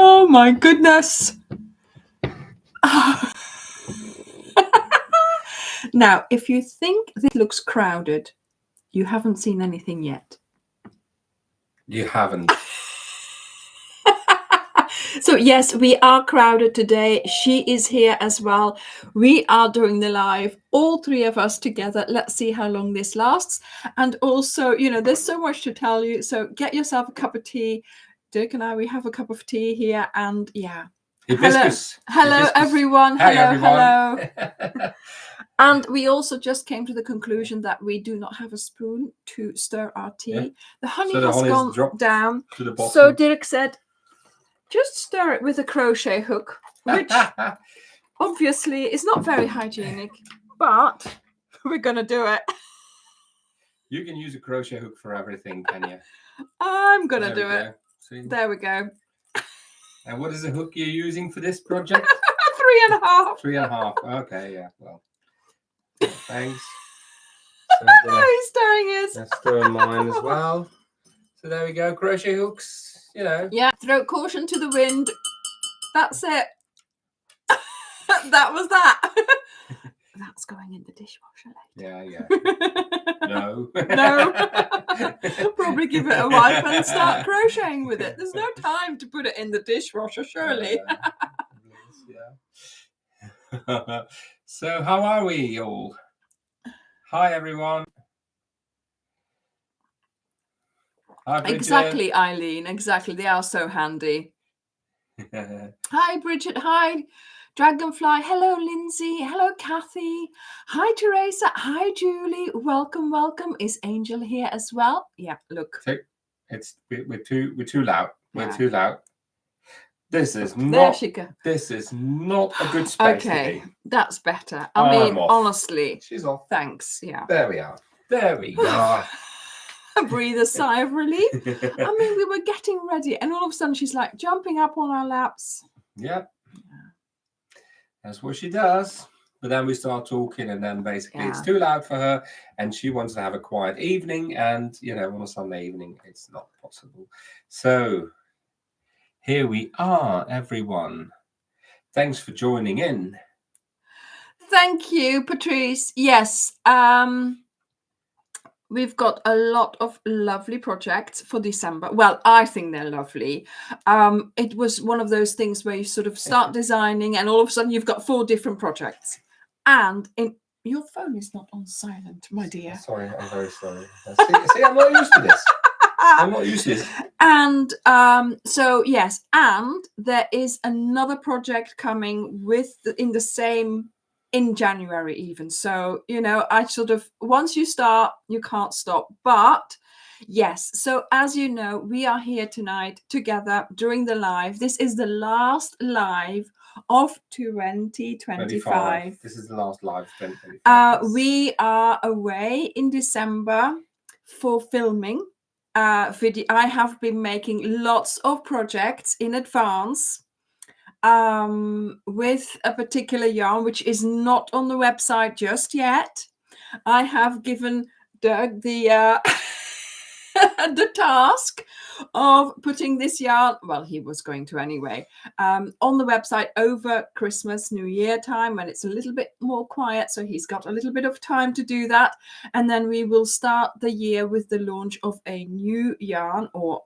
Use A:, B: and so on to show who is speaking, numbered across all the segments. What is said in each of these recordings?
A: Oh my goodness. Now, if you think this looks crowded, you haven't seen anything yet.
B: You haven't.
A: So yes, we are crowded today. She is here as well. We are doing the live, all three of us together. Let's see how long this lasts. And also, there's so much to tell you. So get yourself a cup of tea. Dirk and I, we have a cup of tea here. And yeah.
B: Hibiscus.
A: Hello,
B: Hibiscus.
A: everyone.
B: Hi,
A: Hello.
B: everyone.
A: And we also just came to the conclusion that we do not have a spoon to stir our tea. Yeah. The honey has gone down.
B: To the bottom.
A: So Dirk said, just stir it with a crochet hook, which obviously is not very hygienic, but we're going to do it.
B: You can use a crochet hook for everything, can you?
A: I'm going to do it.
B: See?
A: There we go.
B: And what is the hook you're using for this project?
A: 3.5.
B: 3.5. Okay, yeah. Well, thanks.
A: So he's stirring his.
B: I'm stirring mine as well. So there we go. Crochet hooks.
A: Yeah, throw caution to the wind. That's it. That was that. That's going in the dishwasher later.
B: Yeah. No.
A: Probably give it a wipe and start crocheting with it. There's no time to put it in the dishwasher, surely.
B: Yeah. So how are we all? Hi, everyone. Hi, Bridget.
A: Exactly, Eileen. Exactly. They are so handy. Hi, Bridget. Hi, Dragonfly. Hello, Lindsay. Hello, Kathy. Hi, Teresa. Hi, Julie. Welcome, welcome. Is Angel here as well? Yeah, look.
B: We're too loud. We're too loud. This is not.
A: There she goes.
B: This is not a good space.
A: Okay, that's better. I mean, honestly.
B: She's off.
A: Thanks. Yeah.
B: There we are. There we are.
A: Breathe a sigh of relief. I mean, we were getting ready, and all of a sudden she's like jumping up on our laps.
B: Yep. That's what she does. But then we start talking, and then basically it's too loud for her, and she wants to have a quiet evening, and on a Sunday evening it's not possible. So here we are, everyone. Thanks for joining in.
A: Thank you, Patrice. Yes. We've got a lot of lovely projects for December. Well, I think they're lovely. It was one of those things where you sort of start designing and all of a sudden you've got 4 different projects. And your phone is not on silent, my dear.
B: Sorry, I'm very sorry. See, I'm not used to this. I'm not used to this.
A: And so, yes, and there is another project coming in January even. So, I sort of, once you start, you can't stop. But yes, so as you know, we are here tonight together during the live. This is the last live of 2025.
B: This is the last live of 2025.
A: We are away in December for filming video. I have been making lots of projects in advance with a particular yarn which is not on the website just yet. I have given Dirk the the task of putting this yarn, well, he was going to anyway, on the website over Christmas, New Year time when it's a little bit more quiet. So he's got a little bit of time to do that. And then we will start the year with the launch of a new yarn, or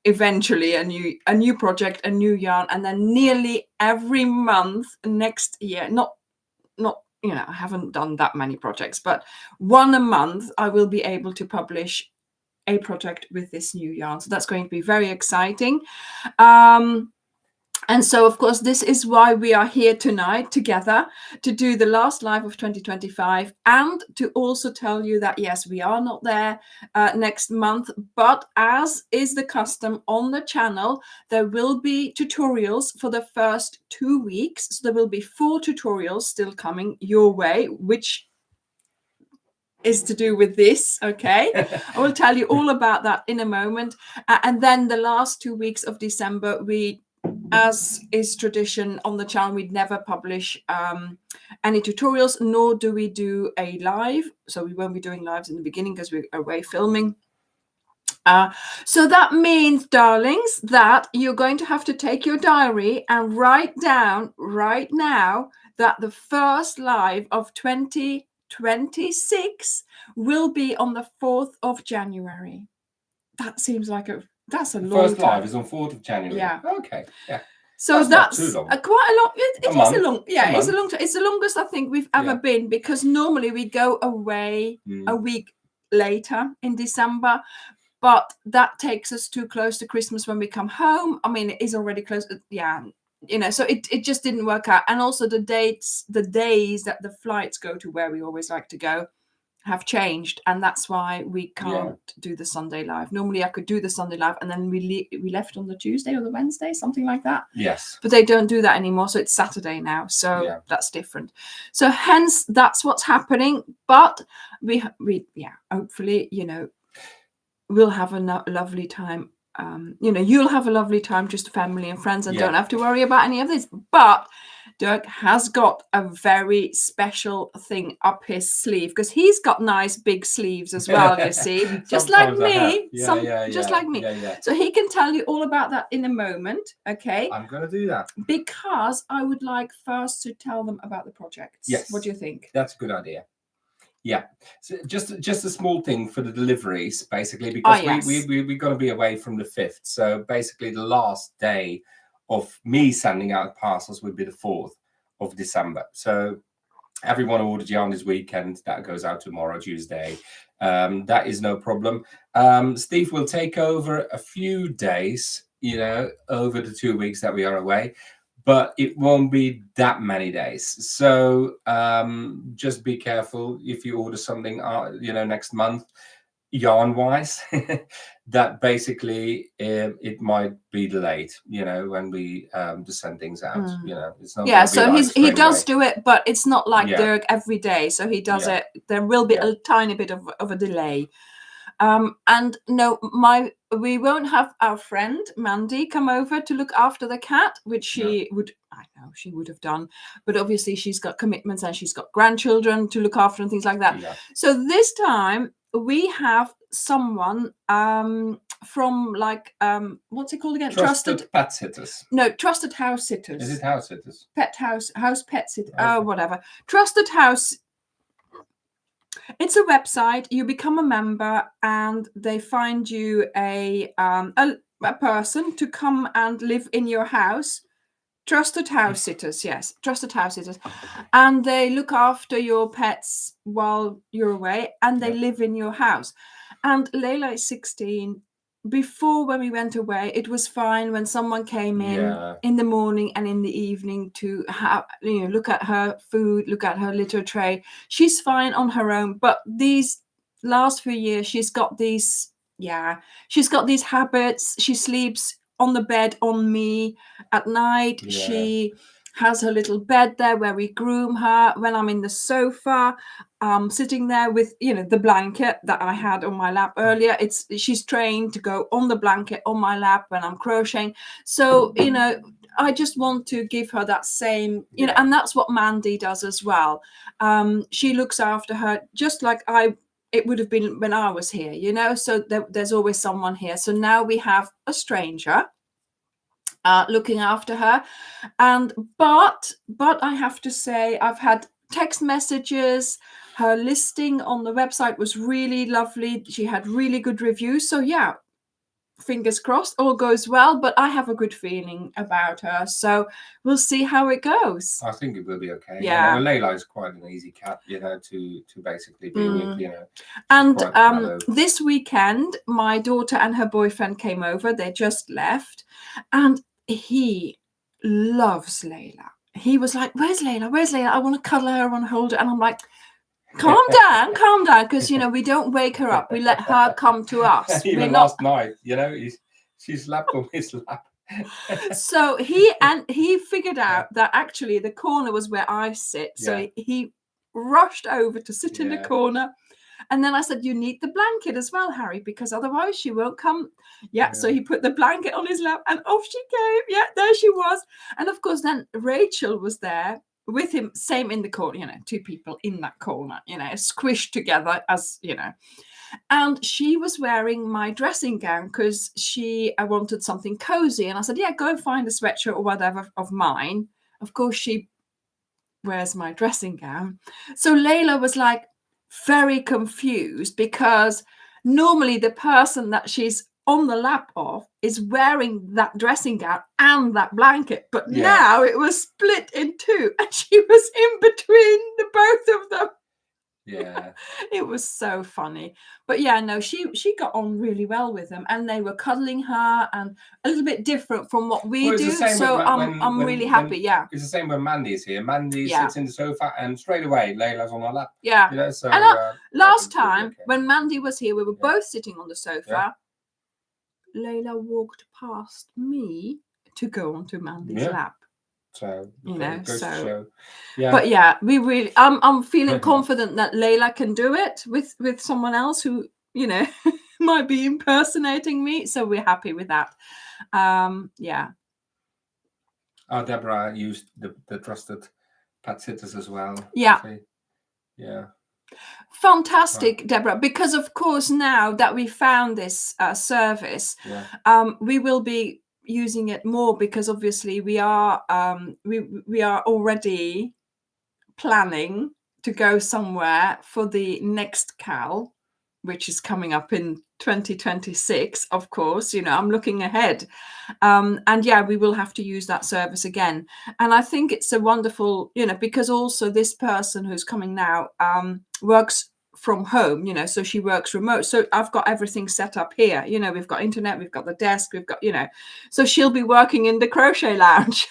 A: eventually a new project, a new yarn, and then nearly every month next year, not I haven't done that many projects, but one a month I will be able to publish a project with this new yarn. So that's going to be very exciting. And so, of course, this is why we are here tonight together to do the last live of 2025, and to also tell you that, yes, we are not there next month, but as is the custom on the channel, there will be tutorials for the first 2 weeks. So there will be 4 tutorials still coming your way, which is to do with this. Okay. I will tell you all about that in a moment. And then the last 2 weeks of December, we, as is tradition on the channel, we'd never publish any tutorials, nor do we do a live. So we won't be doing lives in the beginning because we're away filming. So that means, darlings, that you're going to have to take your diary and write down right now that the first live of 2026 will be on the 4th of January. That seems like that's a long
B: First
A: time.
B: live is on 4th of January.
A: Yeah.
B: Okay. Yeah.
A: So
B: that's not too long.
A: Quite a long. It is
B: month.
A: a long. Yeah,
B: it's
A: a long. It's the longest I think we've ever been, because normally we go away a week later in December, but that takes us too close to Christmas when we come home. I mean, it is already close. Yeah, so it just didn't work out. And also the days that the flights go to where we always like to go have changed, and that's why we can't do the Sunday live. Normally I could do the Sunday live, and then we left on the Tuesday or the Wednesday, something like that.
B: Yes.
A: But they don't do that anymore, so it's Saturday now, so that's different. So hence that's what's happening. But we hopefully, we'll have a lovely time. You'll have a lovely time, just family and friends, and don't have to worry about any of this. But Dirk has got a very special thing up his sleeve, because he's got nice big sleeves as well, you see, just like me. Just like me. So he can tell you all about that in a moment, okay?
B: I'm going to do that.
A: Because I would like first to tell them about the projects.
B: Yes.
A: What do you think?
B: That's a good idea. Yeah, so just a small thing for the deliveries, basically, because we're going to be away from the 5th. So basically the last day of me sending out parcels would be the 4th of December. So everyone ordered yarn this weekend. That goes out tomorrow, Tuesday. That is no problem. Steve will take over a few days, over the 2 weeks that we are away. But it won't be that many days. So just be careful if you order something, next month, yarn-wise, that basically it might be delayed, when we send things out. It's not.
A: Yeah, so he does do it, but it's not like Dirk every day. So he does it. There will be a tiny bit of a delay. And no, we won't have our friend Mandy come over to look after the cat, which she would have done, but obviously she's got commitments and she's got grandchildren to look after and things like that. So this time we have someone from what's it called again?
B: Trusted pet sitters.
A: No, trusted house sitters.
B: Is it house sitters?
A: Pet pet sitter. Oh, whatever. Trusted house. It's a website. You become a member, and they find you a person to come and live in your house. Trusted house sitters, yes, trusted house sitters, and they look after your pets while you're away, and they live in your house. And Layla is 16. Before, when we went away, it was fine when someone came in the morning and in the evening to have, look at her food, look at her litter tray. She's fine on her own, but these last few years, she's got these habits. She sleeps on the bed on me at night. She has her little bed there where we groom her. When I'm in the sofa, sitting there with the blanket that I had on my lap earlier, she's trained to go on the blanket on my lap when I'm crocheting. So I just want to give her that same, and that's what Mandy does as well. She looks after her just like it would have been when I was here, so there's always someone here. So now we have a stranger looking after her. But I have to say, I've had text messages. Her listing on the website was really lovely. She had really good reviews. So fingers crossed, all goes well. But I have a good feeling about her. So we'll see how it goes.
B: I think it will be okay.
A: Yeah.
B: Layla is quite an easy cat, to basically be with,
A: And this weekend, my daughter and her boyfriend came over. They just left. And he loves Layla. He was like, "Where's Layla? Where's Layla? I want to cuddle her, I want to hold her." And I'm like, calm down, because we don't wake her up. We let her come to us.
B: Even last night, she slept on his lap.
A: So he figured out that actually the corner was where I sit. So he rushed over to sit in the corner. And then I said, "You need the blanket as well, Harry, because otherwise she won't come." So he put the blanket on his lap and off she came. There she was. And of course, then Rachel was there with him, same in the corner, two people in that corner, squished together as. And she was wearing my dressing gown because I wanted something cozy. And I said, yeah, go find a sweatshirt or whatever of mine. Of course, she wears my dressing gown. So Layla was like very confused, because normally the person that she's on the lap of is wearing that dressing gown and that blanket, but now it was split in two and she was in between the both of them.
B: Yeah.
A: It was so funny. But yeah, no, she got on really well with them, and they were cuddling her, and a little bit different from what we do. So I'm really happy. Yeah.
B: It's the same when Mandy's here. Mandy sits in the sofa and straight away Layla's on her lap.
A: Yeah.
B: You know, so
A: and last time when Mandy was here, we were both sitting on the sofa. Layla walked past me to go onto Mandy's lap.
B: So
A: you know,
B: so yeah.
A: But yeah, we really I'm feeling confident that Layla can do it with someone else who, you know, might be impersonating me. So we're happy with that. Yeah.
B: Deborah used the trusted pet sitters as well.
A: Yeah.
B: So, yeah.
A: Fantastic, Deborah, because of course now that we found this service, we will be using it more, because obviously we are already planning to go somewhere for the next CAL, which is coming up in 2026. Of course, you know, I'm looking ahead, and yeah, we will have to use that service again. And I think it's a wonderful, you know, because also this person who's coming now works from home, you know, so she works remote. So I've got everything set up here, you know, we've got internet, we've got the desk, we've got, you know, so she'll be working in the crochet lounge.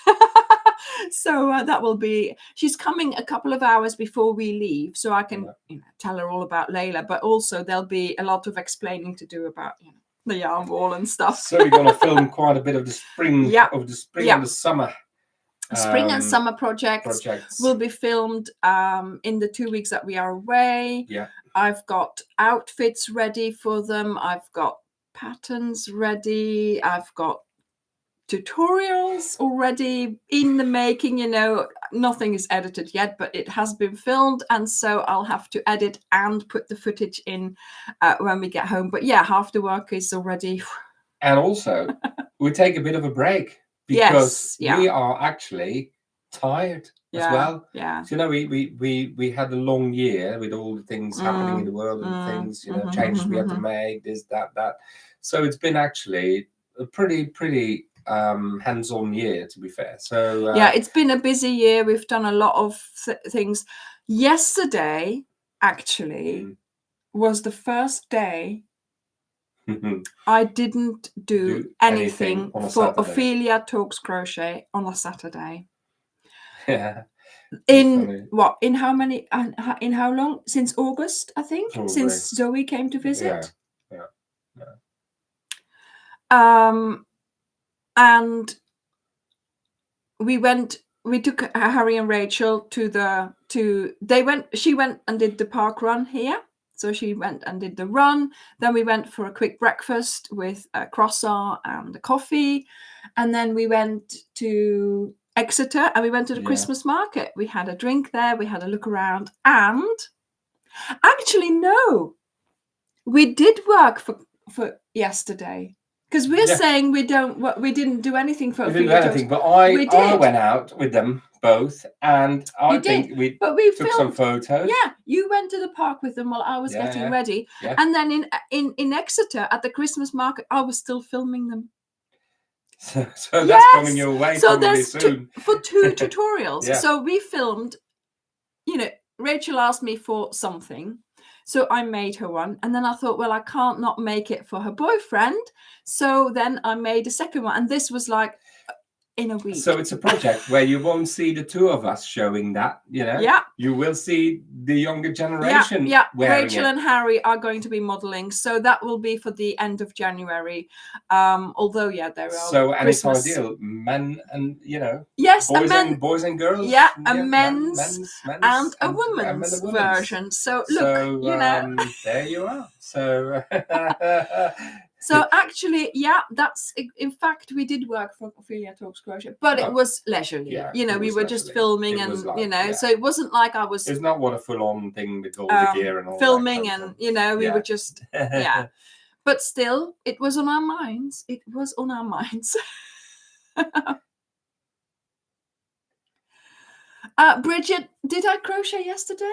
A: So that will be, she's coming a couple of hours before we leave, so I can you know, tell her all about Layla, but also there'll be a lot of explaining to do about, you know, the yarn wall and stuff.
B: So we're going to film quite a bit of the spring and the summer.
A: Spring and summer projects will be filmed in the 2 weeks that we are away.
B: Yeah.
A: I've got outfits ready for them. I've got patterns ready. I've got tutorials already in the making. You know, nothing is edited yet, but it has been filmed, and so I'll have to edit and put the footage in when we get home. But yeah, half the work is already.
B: And also, we take a bit of a break because we are actually tired as well.
A: Yeah.
B: So, you know, we had a long year with all the things happening in the world and things, you know, changes we had to make, this, that. So it's been actually a pretty hands-on year, to be fair. So
A: yeah, it's been a busy year. We've done a lot of things. Yesterday actually was the first day I didn't do anything for Ophelia Talks Crochet on a Saturday.
B: Yeah.
A: In how long? Since August, I think. Probably. Since Zoe came to visit.
B: Yeah.
A: And we took Harry and Rachel she went and did the park run here. So she went and did the run. Then we went for a quick breakfast with a croissant and a coffee. And then we went to Exeter and we went to the Christmas market. We had a drink there. We had a look around. And actually, no, we did work for yesterday. Because we're saying we didn't do anything for.
B: We didn't do anything, but I went out with them both, and I think we took some photos.
A: Yeah, you went to the park with them while I was getting ready, and then in Exeter at the Christmas market, I was still filming them.
B: So that's coming your way probably soon.
A: For 2 tutorials. So we filmed. You know, Rachel asked me for something. So I made her one, and then I thought, well, I can't not make it for her boyfriend. So then I made a second one, and this was like in a week.
B: So it's a project where you won't see the two of us showing that, you know.
A: Yeah.
B: You will see the younger generation.
A: Yeah. Rachel and Harry are going to be modeling, so that will be for the end of January. Although there are.
B: So and it's ideal, men and
A: boys
B: and girls.
A: Yeah, a men's and a woman's version. So look,
B: there you are. So.
A: So actually, yeah, that's in fact we did work for Ophelia Talks Crochet, but it was leisurely.
B: Yeah,
A: we were just filming, and so it wasn't like I was.
B: It's not what a full-on thing with all the gear and all
A: filming,
B: that kind
A: and we were just But still, it was on our minds. It was on our minds. Bridget, did I crochet yesterday?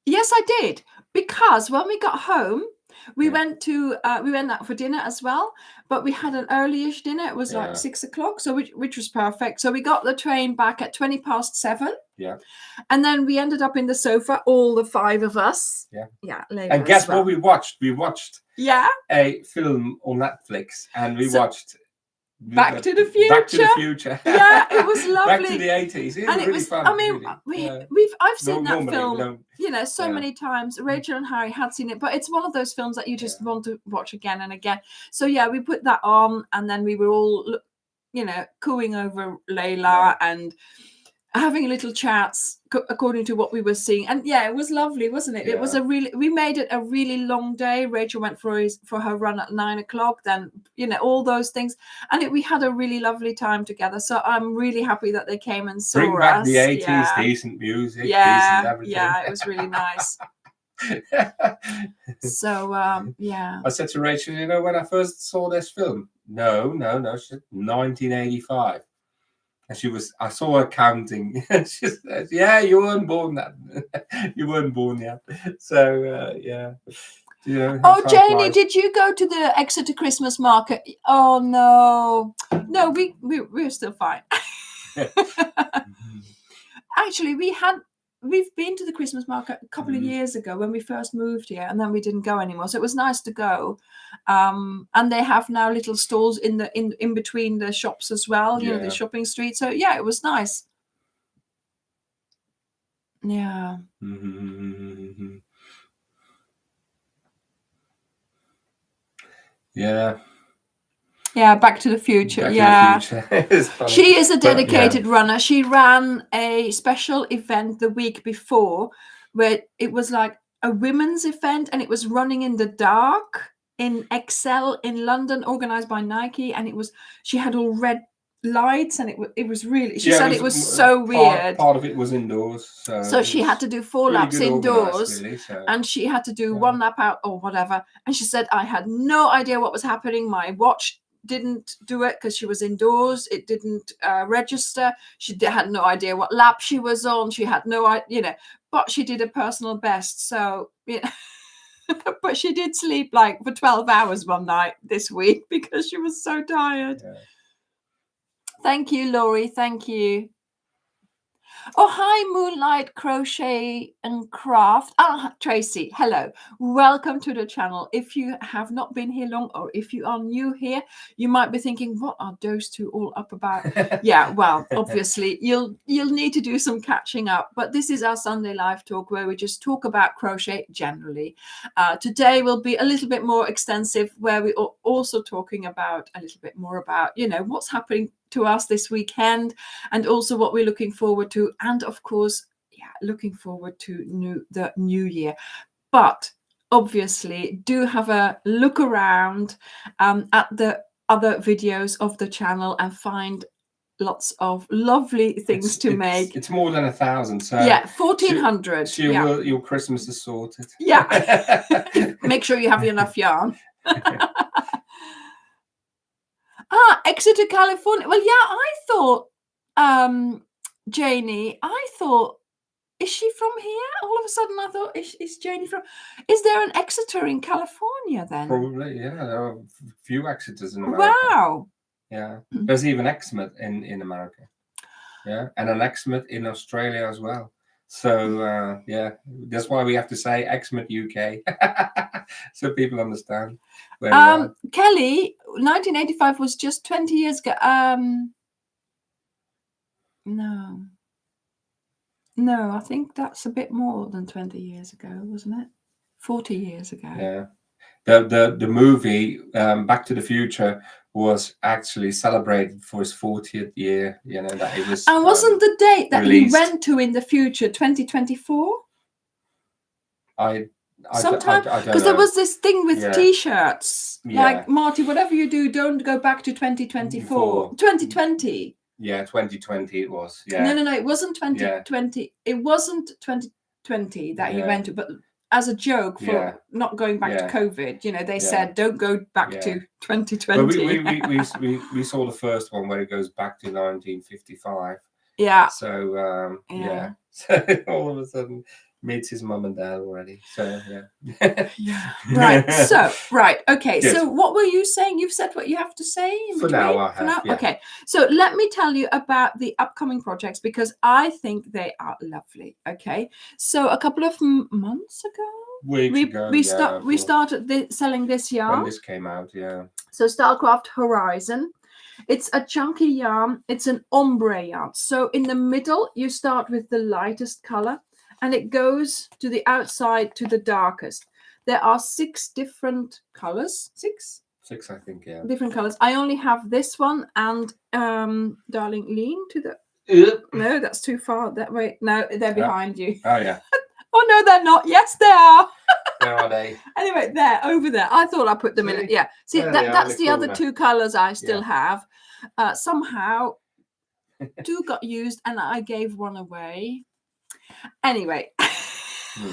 A: Yes, I did, because when we got home, we went out for dinner as well, but we had an early-ish dinner. It was like 6 o'clock, so which was perfect. So we got the train back at 7:20.
B: Yeah.
A: And then we ended up in the sofa, all the 5 of us.
B: Yeah. And guess what we watched? We watched a film on Netflix, and we watched
A: Back to the Future.
B: Back to the Future.
A: Yeah, it was lovely.
B: Back to the 80s.
A: And it was
B: fun.
A: I mean,
B: really.
A: I've seen that film, so many times. Rachel and Harry had seen it, but it's one of those films that you just want to watch again and again. So we put that on, and then we were all, cooing over Layla and having little chats according to what we were seeing. And it was lovely, wasn't it? It was we made it a really long day. Rachel went for her run at 9 o'clock, then all those things, and we had a really lovely time together. So I'm really happy that they came and saw us.
B: Bring back the 80s, decent music, decent everything.
A: It was really nice. So
B: I said to Rachel, when I first saw this film, no, she said 1985. And I saw her counting. She said, "Yeah, you weren't born then. You weren't born yet." So,
A: Janie, did you go to the Exeter Christmas market? Oh no, we're still fine. Actually, we've been to the Christmas market a couple of years ago when we first moved here, and then we didn't go anymore. So it was nice to go. And they have now little stalls in between the shops as well, the shopping street. So it was nice. Yeah.
B: Yeah.
A: Yeah, Back to the Future. She is a dedicated runner. She ran a special event the week before where it was like a women's event, and it was running in the dark in Excel in London, organized by Nike, and she had all red lights, and it was really, she said it was so weird.
B: Part of it was indoors,
A: so she had to do 4 laps indoors, really, and she had to do 1 lap out or whatever, and she said, I had no idea what was happening. My watch didn't do it because she was indoors. It didn't register. She had no idea what lap she was on. She had no idea, but she did a personal best. So but she did sleep like for 12 hours one night this week because she was so tired. Thank you, Laurie. Thank you. Oh, hi, Moonlight Crochet and Craft. Tracy, hello. Welcome to the channel. If you have not been here long, or if you are new here, you might be thinking, what are those two all up about? Well, obviously, you'll need to do some catching up. But this is our Sunday live talk where we just talk about crochet generally. Today will be a little bit more extensive, where we are also talking about a little bit more about, what's happening to us this weekend, and also what we're looking forward to, and of course looking forward to the new year. But obviously do have a look around at the other videos of the channel and find lots of lovely things to make.
B: It's more than 1,000, so
A: 1,400.
B: Your Christmas is sorted.
A: Make sure you have enough yarn. Exeter, California. Well, I thought, Janie, is she from here? All of a sudden, I thought, is Janie from? Is there an Exeter in California then?
B: Probably, yeah. There are a few Exeters in America.
A: Wow.
B: Yeah. There's even Exmouth in America. Yeah, and an Exmouth in Australia as well. So that's why we have to say Exmouth, UK, so people understand.
A: Kelly, 1985 was just 20 years ago. No, I think that's a bit more than 20 years ago, wasn't it? 40 years ago.
B: Yeah. The movie Back to the Future was actually celebrated for its 40th year. That it was.
A: And wasn't the date that
B: released.
A: he went to in the future 2024? Sometimes,
B: I don't
A: because there
B: know.
A: was this thing with
B: Yeah.
A: t-shirts,
B: Yeah.
A: like, Marty, whatever you do, don't go back to 2024, 2020.
B: Yeah, 2020 it was.
A: No,
B: Yeah.
A: no, no, it wasn't 2020. It wasn't 2020 that you went to, but as a joke for not going back to COVID, you know, they said don't go back to 2020.
B: But we saw the first one where it goes back to 1955.
A: Yeah.
B: So so all of a sudden meets his mum and dad already. So
A: yeah. Right. So okay.
B: Good.
A: So what were you saying? You've said what you have to say in
B: for
A: between?
B: now. I have. Yeah.
A: Okay. So let me tell you about the upcoming projects because I think they are lovely. Okay. So a couple of months ago, we started selling this yarn
B: when this came out. Yeah.
A: So Starcraft Horizon. It's a chunky yarn. It's an ombre yarn. So in the middle, you start with the lightest color and it goes to the outside to the darkest. There are 6 different colors. 6?
B: 6, I think, yeah.
A: Different colors. I only have this one and darling, lean to the... No, that's too far that way. No, they're behind you.
B: Oh, yeah.
A: Oh, no, they're not. Yes, they are.
B: Where are they?
A: Anyway, there, over there. I thought I put them in. Yeah. See, that's the other 2 colors I still have. Somehow 2 got used and I gave 1 away. Anyway,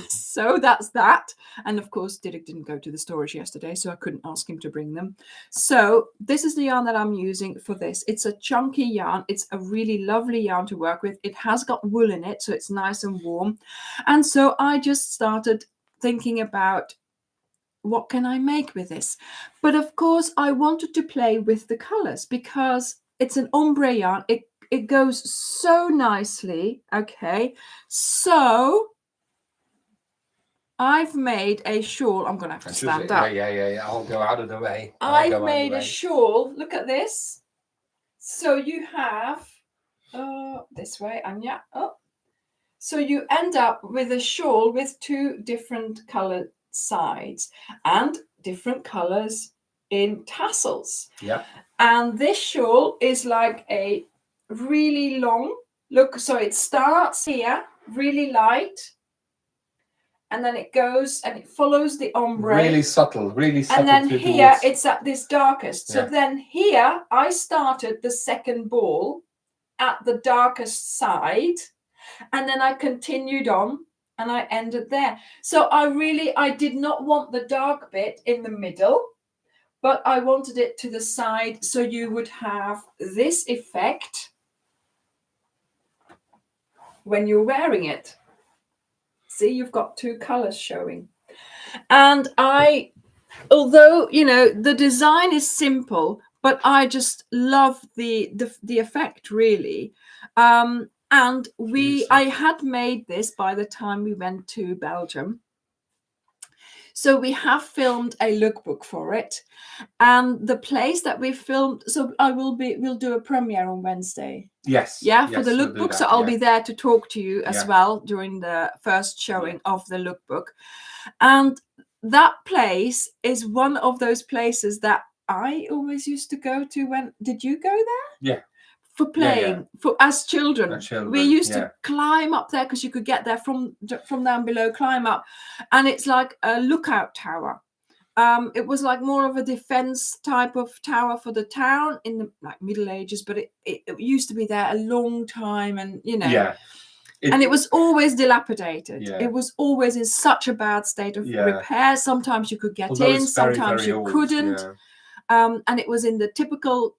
A: so that's that. And of course, Didic didn't go to the storage yesterday, so I couldn't ask him to bring them. So this is the yarn that I'm using for this. It's a chunky yarn. It's a really lovely yarn to work with. It has got wool in it, so it's nice and warm. And so I just started thinking about what can I make with this? But of course, I wanted to play with the colors because it's an ombre yarn. It goes so nicely. Okay, so I've made a shawl. I'm going to have to stand up.
B: Yeah. I'll go out of the way.
A: I've made a shawl. Look at this. So you have this way, Anya. Oh, so you end up with a shawl with 2 different colored sides and different colors in tassels.
B: Yeah.
A: And this shawl is like a really long look. So it starts here really light. And then it goes and it follows the ombre.
B: Really subtle, really subtle.
A: And then here it's at this darkest. So then here I started the second ball at the darkest side. And then I continued on and I ended there. So I did not want the dark bit in the middle, but I wanted it to the side. So you would have this effect when you're wearing it. See, you've got 2 colors showing. And although, you know, the design is simple, but I just love the effect really. And I had made this by the time we went to Belgium. So we have filmed a lookbook for it. And the place that we filmed, so we'll do a premiere on Wednesday.
B: Yes.
A: Yeah, for the lookbook. So I'll be there to talk to you as well during the first showing of the lookbook. And that place is one of those places that I always used to go to did you go there?
B: Yeah.
A: For playing, for as children. We used to climb up there because you could get there from down below, climb up. And it's like a lookout tower. It was like more of a defense type of tower for the town in the Middle Ages, but it used to be there a long time, and you know. Yeah. And it was always dilapidated. Yeah. It was always in such a bad state of repair. Sometimes you could get in, sometimes you couldn't. Yeah. And it was in the typical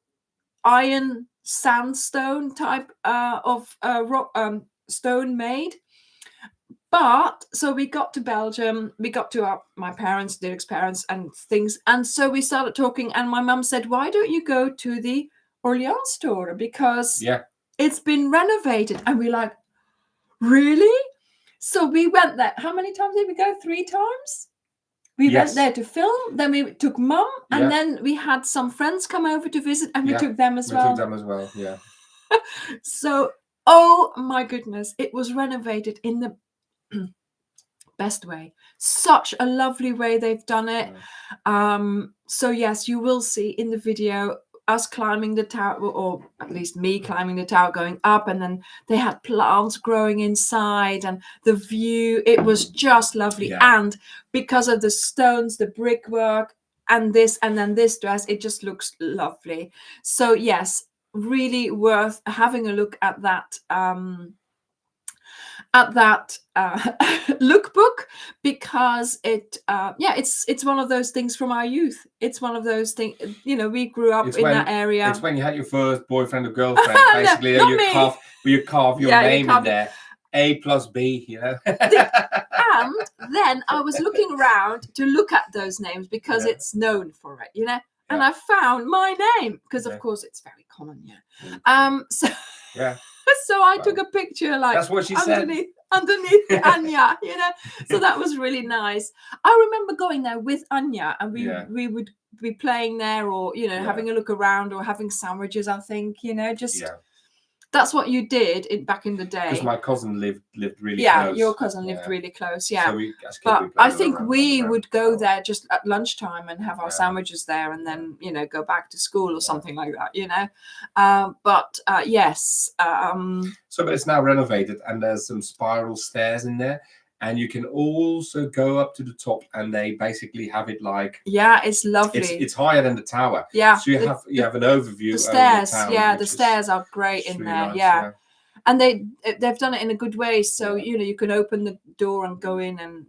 A: iron sandstone type of rock stone made. But so we got to Belgium, we got to my parents, Dirk's parents and things. And so we started talking and my mum said, why don't you go to the Orléans store? Because it's been renovated. And we're like, really? So we went there. How many times did we go? 3 times? We went there to film. Then we took Mum. And then we had some friends come over to visit. And we took them as well.
B: We took them as well, yeah.
A: So, oh my goodness. It was renovated in the best way. Such a lovely way they've done it. So yes, you will see in the video us climbing the tower, or at least me climbing the tower, going up, and then they had plants growing inside, and the view, it was just lovely. And because of the stones, the brickwork, and this, and then this dress, it just looks lovely. So yes, really worth having a look at that lookbook, because it's one of those things from our youth. It's one of those things, we grew up in that area.
B: It's when you had your first boyfriend or girlfriend, basically.
A: No,
B: you carve your name in there, A plus B,
A: And then I was looking around to look at those names, because it's known for it, and I found my name, because of course it's very common. So I took a picture, like,
B: that's what she
A: underneath Anya, so that was really nice. I remember going there with Anya, and we would be playing there, or having a look around, or having sandwiches, I think, that's what you did back in the day.
B: Because my cousin lived really close.
A: Your cousin lived really close.
B: So
A: but I think we would go there just at lunchtime and have our sandwiches there, and then go back to school or something like that. Yes.
B: So, but it's now renovated, and there's some spiral stairs in there. And you can also go up to the top, and they basically have it like
A: it's lovely.
B: It's higher than the tower. So you have an overview.
A: The stairs,
B: over the town,
A: the stairs are great in
B: really
A: there.
B: Nice,
A: and they've done it in a good way. So you can open the door and go in, and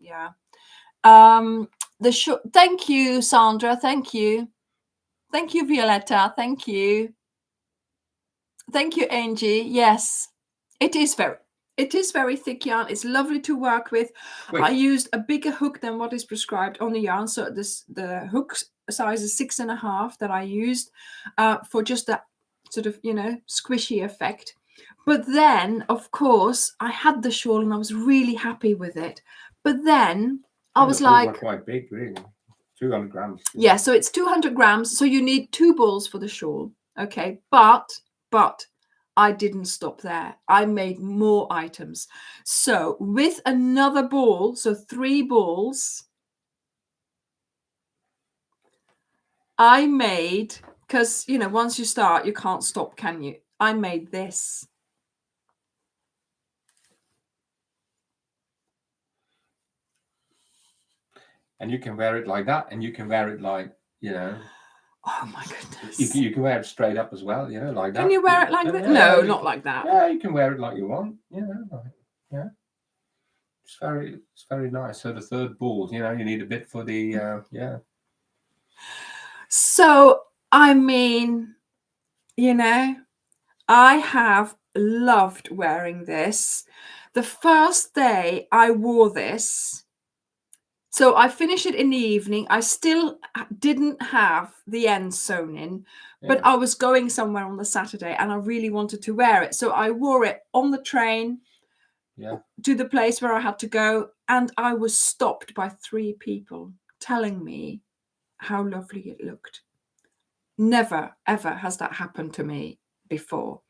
A: Thank you, Sandra. Thank you, Violetta. Thank you, Angie. Yes, it is very thick yarn. It's lovely to work with. I used a bigger hook than what is prescribed on the yarn. So the hook size is 6.5 that I used for just that sort of, squishy effect. But then, of course, I had the shawl and I was really happy with it. But then I was like,
B: quite big, really. 200 grams.
A: Yeah, so it's 200 grams. So you need 2 balls for the shawl. Okay, but I didn't stop there. I made more items. So with another ball, so 3 balls, I made, because, once you start, you can't stop, can you? I made this.
B: And you can wear it like that, and you can wear it like,
A: Oh my goodness.
B: You can wear it straight up as well, like that.
A: Can you wear it like that? No, not like that.
B: Yeah, you can wear it like you want, It's very nice. So the third ball, you need a bit for the,
A: So, I mean, I have loved wearing this. The first day I wore this, so I finished it in the evening. I still didn't have the ends sewn in, but I was going somewhere on the Saturday and I really wanted to wear it. So I wore it on the train to the place where I had to go. And I was stopped by 3 people telling me how lovely it looked. Never, ever has that happened to me before.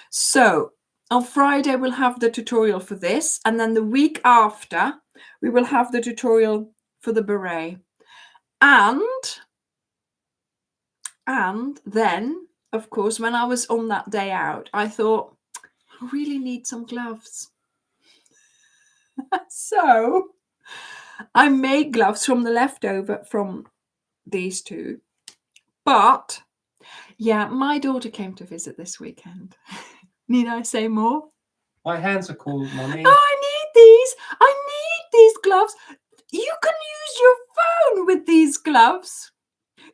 A: So on Friday, we'll have the tutorial for this. And then the week after, we will have the tutorial for the beret. And then, of course, when I was on that day out, I thought, I really need some gloves. So I made gloves from the leftover from these 2. But, my daughter came to visit this weekend. Need I say more?
B: My hands are cold, Mummy.
A: Oh, I need these gloves. You can use your phone with these gloves.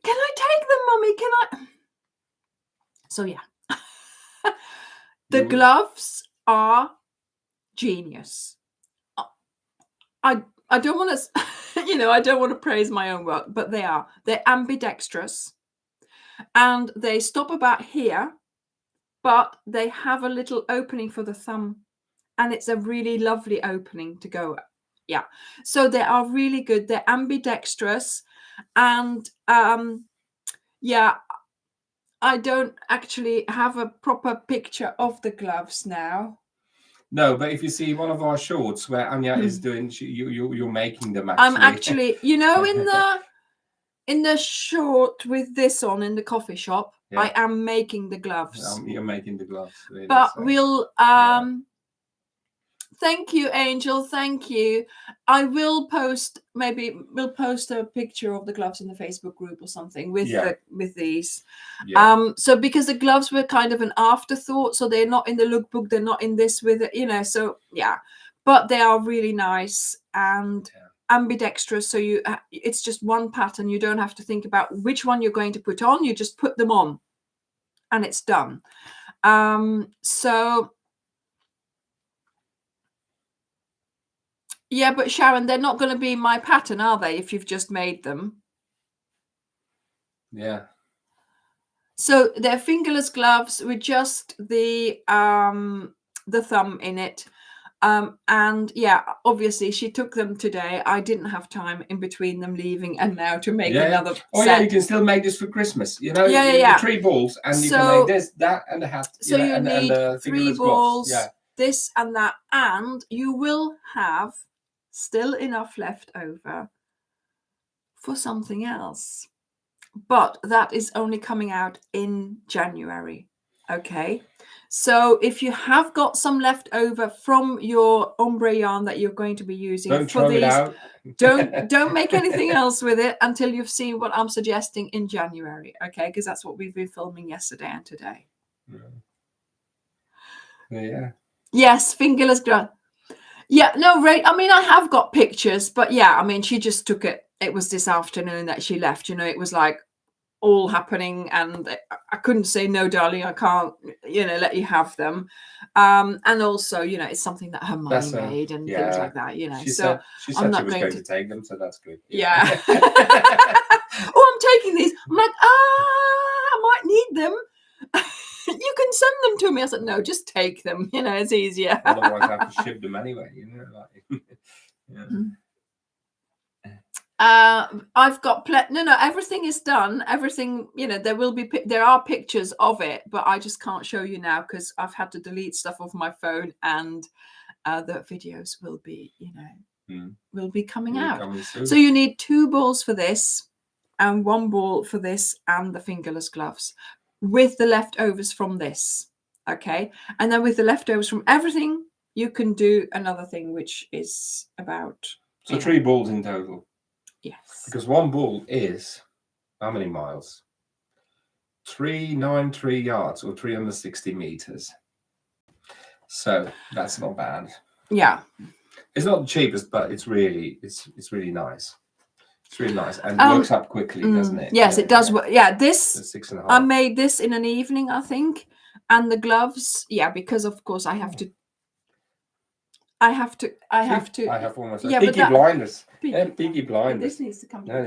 A: Can I take them, Mummy? Can I? So, the gloves are genius. I don't want to, I don't want to praise my own work, but they're ambidextrous, and they stop about here, but they have a little opening for the thumb, and it's a really lovely opening to go. So they are really good. They're ambidextrous, and I don't actually have a proper picture of the gloves now.
B: No, but if you see one of our shorts where Anya is doing, you're making them. Actually.
A: I'm actually, in the short with this on in the coffee shop,
B: Yeah.
A: I am making the gloves.
B: You're making the gloves. Really,
A: but
B: so.
A: we'll thank you, Angel. Thank you. I will post, maybe we'll post a picture of the gloves in the Facebook group or something with with these.
B: Yeah.
A: So because the gloves were kind of an afterthought, so they're not in the lookbook, they're not in this with it, you know. So yeah, but they are really nice and ambidextrous. So you, it's just one pattern. You don't have to think about which one you're going to put on. You just put them on, and it's done. So. Yeah, but Sharon, they're not going to be my pattern, are they, if you've just made them?
B: Yeah.
A: So they're fingerless gloves with just the thumb in it. And yeah, obviously she took them today. I didn't have time in between them leaving and now to make another set.
B: Yeah, you can still make this for Christmas, you know.
A: Yeah.
B: The 3 balls, and you can make this, that, and the hat.
A: So you
B: and
A: need
B: the
A: 3 balls, this and that, and you will have still enough left over for something else, but that is only coming out in January. Okay, so if you have got some left over from your ombre yarn that you're going to be using,
B: don't throw it out.
A: don't make anything else with it until you've seen what I'm suggesting in January. Okay, because that's what we've been filming yesterday and today.
B: Yeah.
A: Yes, fingerless glove. Yeah, no, right. I mean, I have got pictures, but yeah, I mean, she just took it. It was this afternoon that she left. You know, it was like all happening, and I couldn't say no, darling. I can't, you know, let you have them. And also, you know, it's something that her mummy made and things like that. You know,
B: she said she was going to take them, so that's good.
A: Yeah. Oh, I'm taking these. I'm like, I might need them. You can send them to me. I said, no, just take them. You know, it's easier.
B: Otherwise, I have to ship them anyway. You know, like,
A: I've got no, everything is done. Everything, you know, there are pictures of it, but I just can't show you now because I've had to delete stuff off my phone, and the videos will be, you know, will be coming out. So you need 2 balls for this and 1 ball for this and the fingerless gloves with the leftovers from this. Okay, and then with the leftovers from everything, you can do another thing, which is about
B: 3 balls in total.
A: Yes,
B: because 1 ball is how many miles? 393 yards or 360 meters. So that's not bad.
A: Yeah,
B: it's not the cheapest, but it's really nice. It's really nice and works up quickly, doesn't it?
A: Yes, it does. Yeah, this
B: 6.5.
A: I made this in an evening, I think, and the gloves. Yeah, because of course I have to. I have
B: almost
A: Peaky
B: Blinders. Peaky Blinders.
A: This needs to come to
B: I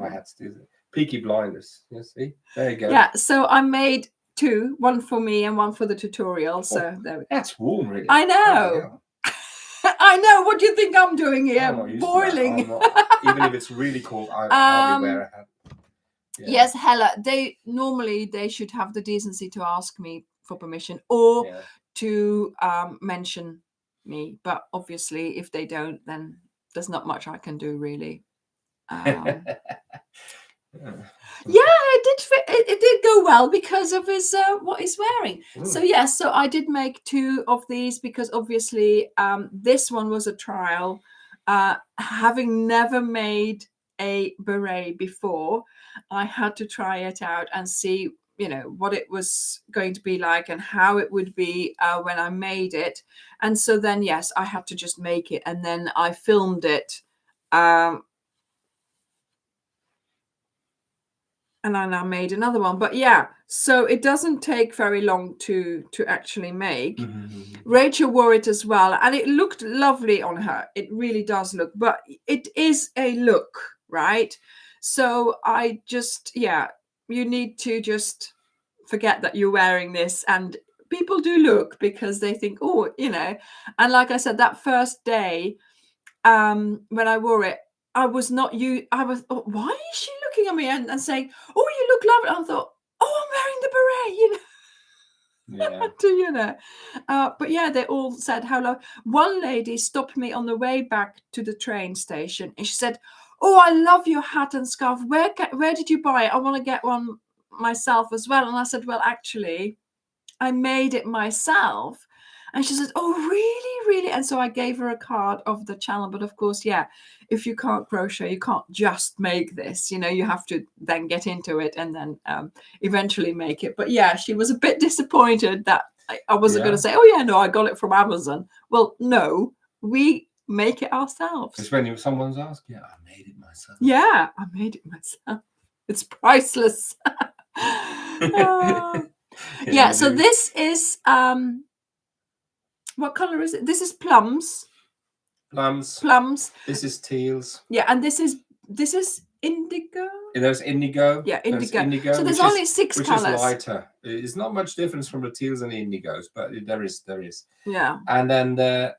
B: had to do that. Peaky Blinders. You see? There you go.
A: Yeah, so I made 2, one for me and one for the tutorial. So there we go.
B: That's warm, really.
A: I know. I know. What do you think I'm doing here?
B: I'm not used
A: Boiling.
B: To that. Even if it's really cold, I hardly wear a hat. Yeah.
A: Yes, Hella. They should have the decency to ask me for permission or to mention me. But obviously, if they don't, then there's not much I can do, really. It did go well because of his what he's wearing. So yes, so I did make 2 of these because obviously this one was a trial. Having never made a beret before, I had to try it out and see, you know, what it was going to be like and how it would be when I made it. And so then yes, I had to just make it, and then I filmed it. And I now made another one. But yeah, so it doesn't take very long to actually make. Rachel wore it as well, and it looked lovely on her. It really does look, but it is a look, right? So I just, you need to just forget that you're wearing this, and people do look because they think, oh, you know. And like I said, that first day when I wore it, I was not why is she looking at me and saying, oh, you look lovely? I thought, oh, I'm wearing the beret, you know. But yeah, they all said hello. One lady stopped me on the way back to the train station, and she said, oh, I love your hat and scarf. Where did you buy it? I want to get one myself as well. And I said, well, actually, I made it myself. And she said, oh, really, really? And so I gave her a card of the channel. But of course, yeah, if you can't crochet, you can't just make this, you know, you have to then get into it and then eventually make it. But yeah, she was a bit disappointed that I wasn't going to say, oh, yeah, no, I got it from Amazon. Well, no, we make it ourselves.
B: It's when someone's asked, yeah, I made it myself.
A: Yeah, I made it myself. It's priceless. Yeah, so this is what color is it? This is plums. Plums.
B: This is teals.
A: Yeah, and this is indigo.
B: There's indigo.
A: Yeah, indigo.
B: Indigo,
A: so there's only 6
B: which
A: colors.
B: Which is lighter. It's not much difference from the teals and the indigos, but there is.
A: Yeah.
B: And then there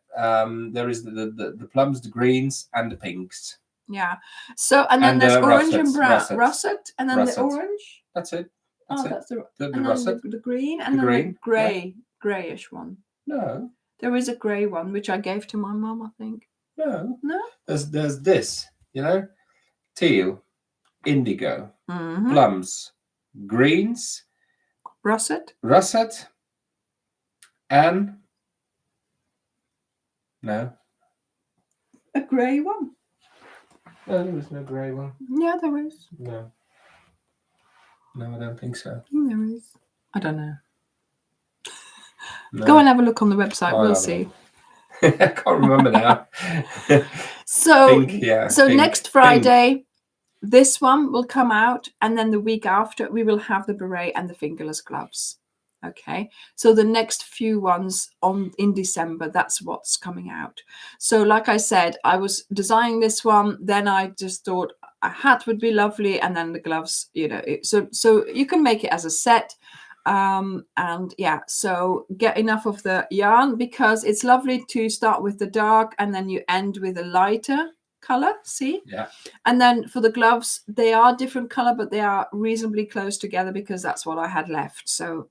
B: is the plums, the greens, and the pinks.
A: Yeah. So and then there's orange and brown, russet, and then
B: russet.
A: the orange.
B: That's it.
A: That's the
B: russet.
A: The green, and then the grey, greyish one.
B: No.
A: There is a grey one which I gave to my mum, I think.
B: No.
A: No.
B: There's this, you know, teal, indigo, plums, greens, russet, and no.
A: A grey one.
B: No, there was no grey one.
A: Yeah, there is.
B: No. No, I don't think so.
A: There is. I don't know. No. Go and have a look on the website. We'll see.
B: I can't remember now.
A: So next Friday, this one will come out, and then the week after we will have the beret and the fingerless gloves. Okay, so the next few ones in December, that's what's coming out. So like I said, I was designing this one, then I just thought a hat would be lovely, and then the gloves, you know, so you can make it as a set. And yeah, so get enough of the yarn, because it's lovely to start with the dark and then you end with a lighter color. See?
B: Yeah.
A: And then for the gloves, they are different color, but they are reasonably close together because that's what I had left. So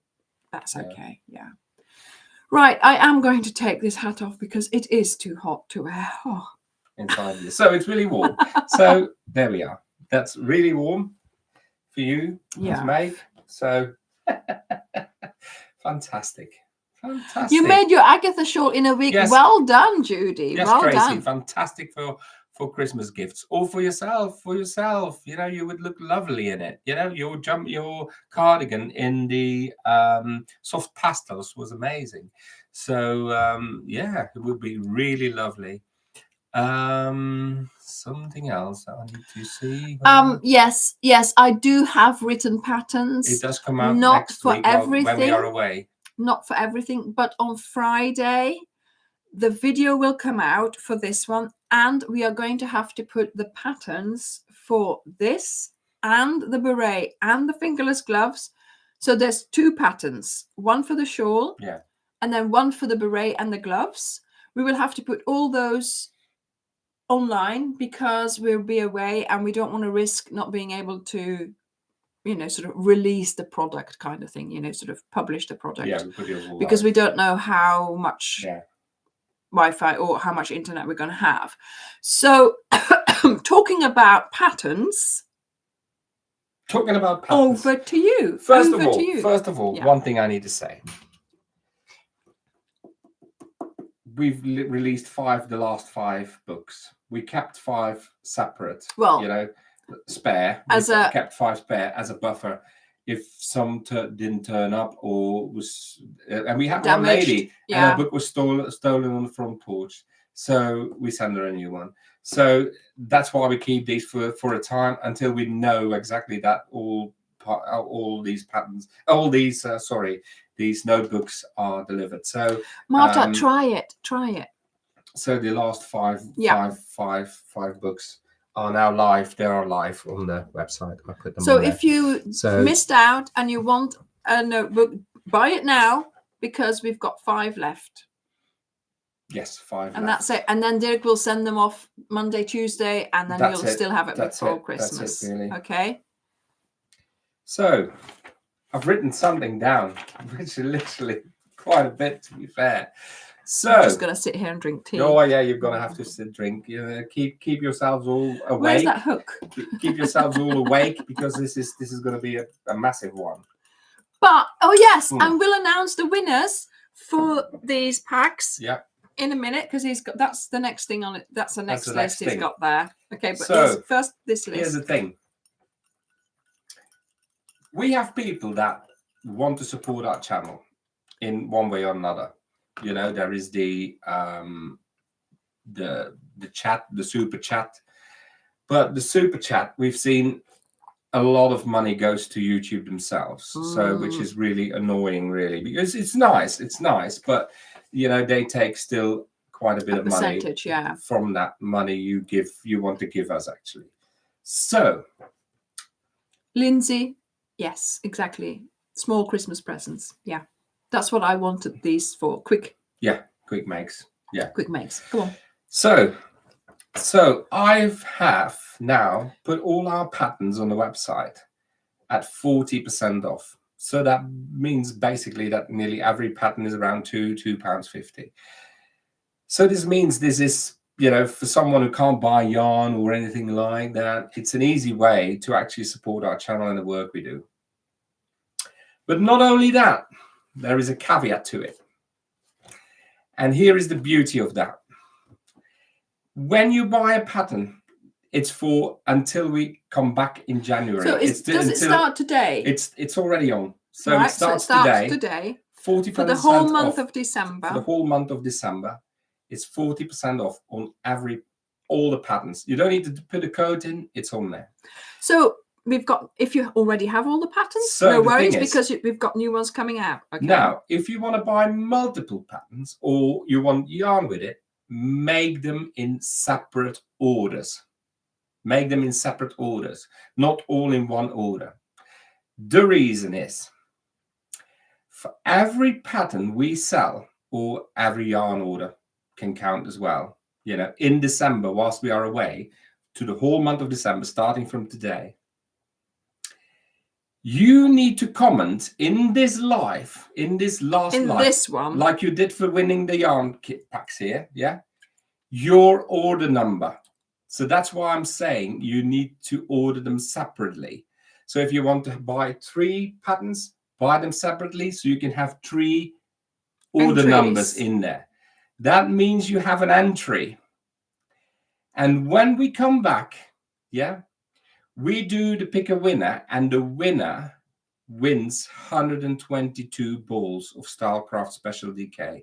A: that's okay. Yeah. Right. I am going to take this hat off because it is too hot to wear. Oh.
B: Inside you. So it's really warm. So there we are. That's really warm for you to make. So fantastic.
A: You made your Agatha shawl in a week. Yes. Well done, Judy.
B: Yes,
A: well
B: Tracy.
A: done.
B: Fantastic for Christmas gifts, or for yourself. You know, you would look lovely in it. You know, your cardigan in the soft pastels was amazing. So yeah, it would be really lovely. Something else that I need to see.
A: Yes, I do have written patterns.
B: It does come out
A: not
B: next
A: for
B: week
A: everything.
B: when we are away.
A: Not for everything, but on Friday, the video will come out for this one, and we are going to have to put the patterns for this and the beret and the fingerless gloves. So there's 2 patterns, one for the shawl, and then one for the beret and the gloves. We will have to put all those online because we'll be away and we don't want to risk not being able to, you know, sort of release the product kind of thing, you know, sort of publish the product.
B: Yeah,
A: because we don't know how much Wi-Fi or how much internet we're going to have. So talking about patterns. Over to you.
B: First of all, one thing I need to say. We've released the last 5 books. We kept 5 separate. Well, you know, spare. Kept 5 spare as a buffer if some didn't turn up or was, and we had damaged. One lady, and her book was stolen on the front porch. So we sent her a new one. So that's why we keep these for a time until we know exactly that all these patterns, these notebooks are delivered. So
A: Marta, try it.
B: So the last 5 books are now live. They are live on the website. I put them
A: so
B: on
A: if you missed out and you want a notebook, buy it now because we've got 5 left.
B: Yes, 5
A: and
B: left.
A: That's it. And then Dirk will send them off Monday, Tuesday, and then you'll still have it before Christmas.
B: That's it, really.
A: Okay.
B: So I've written something down, which is literally quite a bit, to be fair. So
A: I'm just gonna sit here and drink tea.
B: Oh yeah, you're gonna have to sit drink. Keep yourselves all awake.
A: Where's that hook?
B: Keep yourselves all awake because this is going to be a massive one.
A: But yes, and we'll announce the winners for these packs.
B: Yeah.
A: In a minute, because that's the next thing on it. That's the next list he's got there. Okay, but
B: so,
A: first this list.
B: Here's the thing. We have people that want to support our channel in one way or another. You know, there is the chat, the super chat. But the super chat, we've seen a lot of money goes to YouTube themselves. So which is really annoying, really, because it's nice, but you know, they take still quite a bit of money from that money you want to give us, actually. So
A: Lindsay, yes, exactly. Small Christmas presents. Yeah. That's what I wanted these for. Quick
B: makes. Yeah.
A: Quick makes. Come on.
B: So I have now put all our patterns on the website at 40% off. So that means basically that nearly every pattern is around £2.50. So this means this is, you know, for someone who can't buy yarn or anything like that, it's an easy way to actually support our channel and the work we do. But not only that, there is a caveat to it. And here is the beauty of that. When you buy a pattern, it's for until we come back in January.
A: So does it start today?
B: It's already on. So
A: right,
B: it starts
A: today.
B: 40%
A: for the whole month
B: off,
A: of December.
B: For the whole month of December, it's 40% off on all the patterns. You don't need to put a code in; it's on there.
A: So we've got, if you already have all the patterns, no worries, because we've got new ones coming out. Okay.
B: Now, if you want to buy multiple patterns or you want yarn with it, make them in separate orders. Make them in separate orders, not all in one order. The reason is, for every pattern we sell, or every yarn order can count as well, you know, in December, whilst we are away, to the whole month of December, starting from today, you need to comment in this live, in this last live,
A: this one,
B: like you did for winning the yarn kit packs here, yeah, your order number. So that's why I'm saying you need to order them separately. So if you want to buy 3 patterns, buy them separately so you can have 3 order numbers in there. That means you have an entry. And when we come back, yeah, we do the pick a winner, and the winner wins 122 balls of Stylecraft Special DK.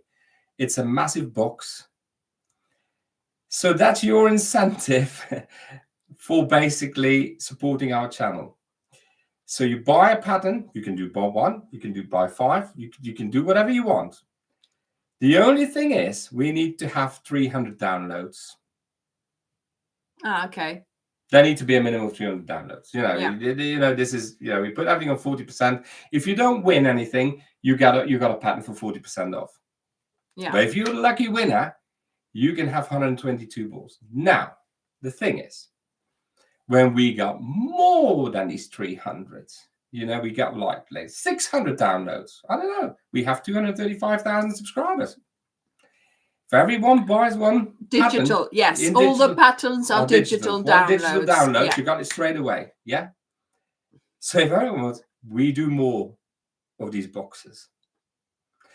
B: It's a massive box. So that's your incentive for basically supporting our channel. So you buy a pattern, you can do buy 1, you can do buy 5, you can do whatever you want. The only thing is we need to have 300 downloads.
A: Okay.
B: There need to be a minimum of 300 downloads. You know, this is, you know, we put everything on 40%. If you don't win anything, you got a pattern for 40% off.
A: Yeah.
B: But if you're a lucky winner, you can have 122 balls. Now, the thing is, when we got more than these 300, you know, we got like 600 downloads. I don't know. We have 235,000 subscribers. If everyone buys one
A: digital, yes, all the patterns are digital downloads.
B: Digital downloads, you got it straight away. Yeah. So if everyone wants, we do more of these boxes.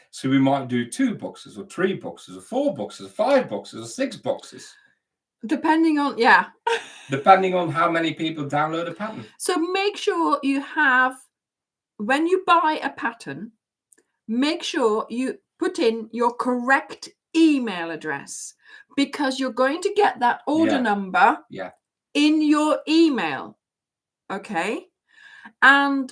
B: So we might do 2 boxes or 3 boxes or 4 boxes or 5 boxes or 6 boxes.
A: Depending on,
B: depending on how many people download a pattern.
A: So make sure you have, when you buy a pattern, make sure you put in your correct email address, because you're going to get that order number in your email. Okay. And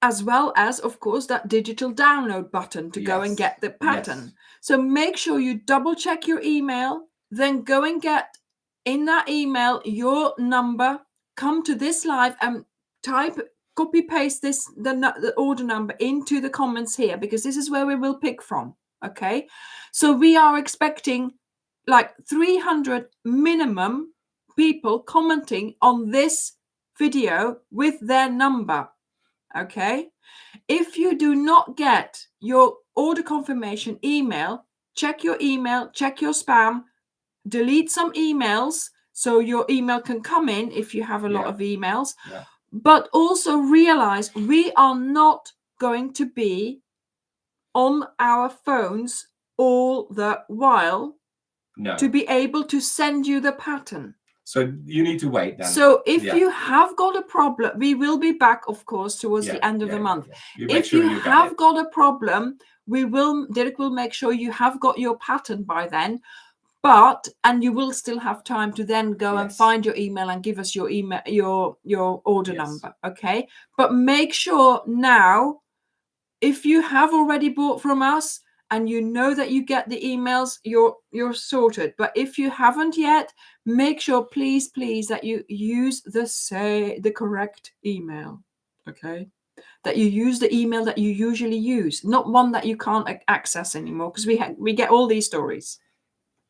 A: as well as, of course, that digital download button to go and get the pattern. So make sure you double check your email, then go and get in that email your number, come to this live and copy paste the order number into the comments here, because this is where we will pick from. Okay. So we are expecting like 300 minimum people commenting on this video with their number. Okay. If you do not get your order confirmation email check your email, check your spam, delete some emails so your email can come in if you have a lot of emails. But also realize we are not going to be on our phones all the while to be able to send you the pattern.
B: So you need to wait then.
A: So if you have got a problem, we will be back, of course, towards the end of the month. If you have got a problem, Dirk will make sure you have got your pattern by then. And you will still have time to then go and find your email and give us your email, your order number. Okay. But make sure now, if you have already bought from us and you know that you get the emails, you're sorted. But if you haven't yet, make sure, please, that you use the correct email. Okay. That you use the email that you usually use, not one that you can't access anymore, because we get all these stories.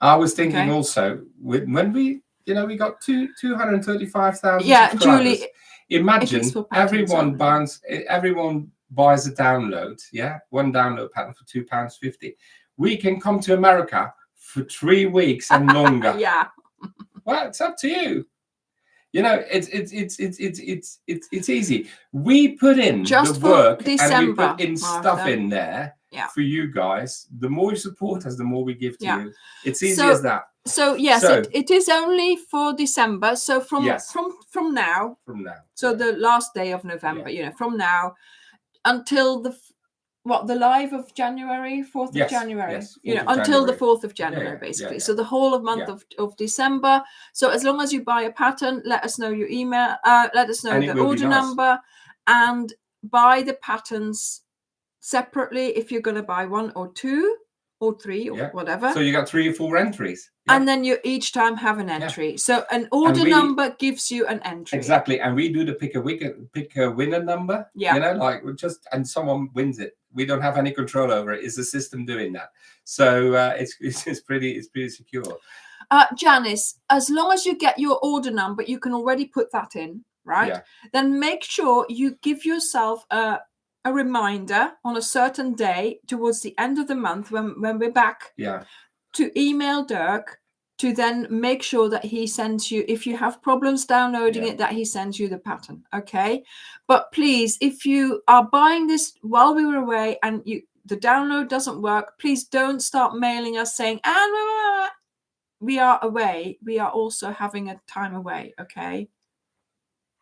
B: I was thinking also when we got 235,000 subscribers.
A: Julie,
B: imagine everyone buys a download, one download pattern for £2.50. We can come to America for 3 weeks and longer. Well, it's up to you. It's easy. We put in just the work December, and we put in stuff in there for you guys. The more you support us, the more we give to you. It's easy as that.
A: So yes, it is only for December. So from now. So the last day of November, from now until the live of January, 4th of January, until the 4th of January, basically. So the whole of month of December. So as long as you buy a pattern, let us know your email, let us know the order number, and buy the patterns separately if you're going to buy 1 or 2 or 3 or whatever.
B: So you got 3 or 4 entries.
A: And then you each time have an entry. So an order number gives you an entry.
B: Exactly. And we do the pick a winner number. And someone wins it. We don't have any control over it. It's the system doing that. So it's pretty secure.
A: Janice, as long as you get your order number, you can already put that in, right? Then make sure you give yourself a reminder on a certain day towards the end of the month when we're back. To email Dirk to then make sure that he sends you, if you have problems downloading it, that he sends you the pattern. Okay. But please, if you are buying this while we were away and the download doesn't work, please don't start mailing us saying, we are away. We are also having a time away. Okay.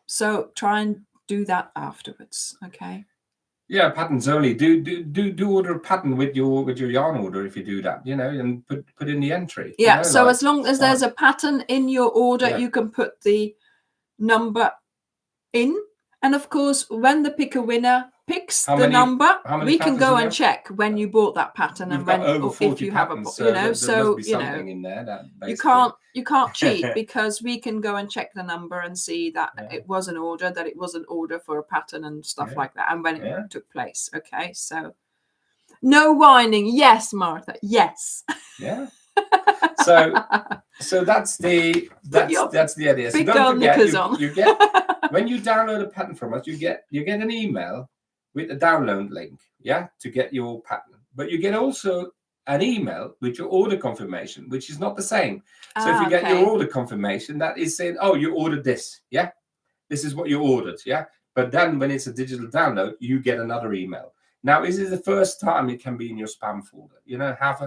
A: So try and do that afterwards. Okay.
B: Yeah, patterns only. Do order a pattern with your yarn order if you do that, and put in the entry.
A: So as long as there's a pattern in your order, you can put the number in. And of course, when the picker winner picks the number, we can go and check when you bought that pattern.
B: You've got over 40 patterns, so there must be something in there that
A: you can't cheat because we can go and check the number and see that it was an order, for a pattern and stuff like that, and when it took place. Okay, so no whining. Yes, Martha. Yes.
B: Yeah. So that's the idea. So don't forget, you get when you download a pattern from us, you get an email with a download link, to get your pattern. But you get also an email with your order confirmation, which is not the same. So if you get your order confirmation, that is saying, oh, you ordered this, this is what you ordered, But then when it's a digital download, you get another email. Now, this is the first time it can be in your spam folder. Have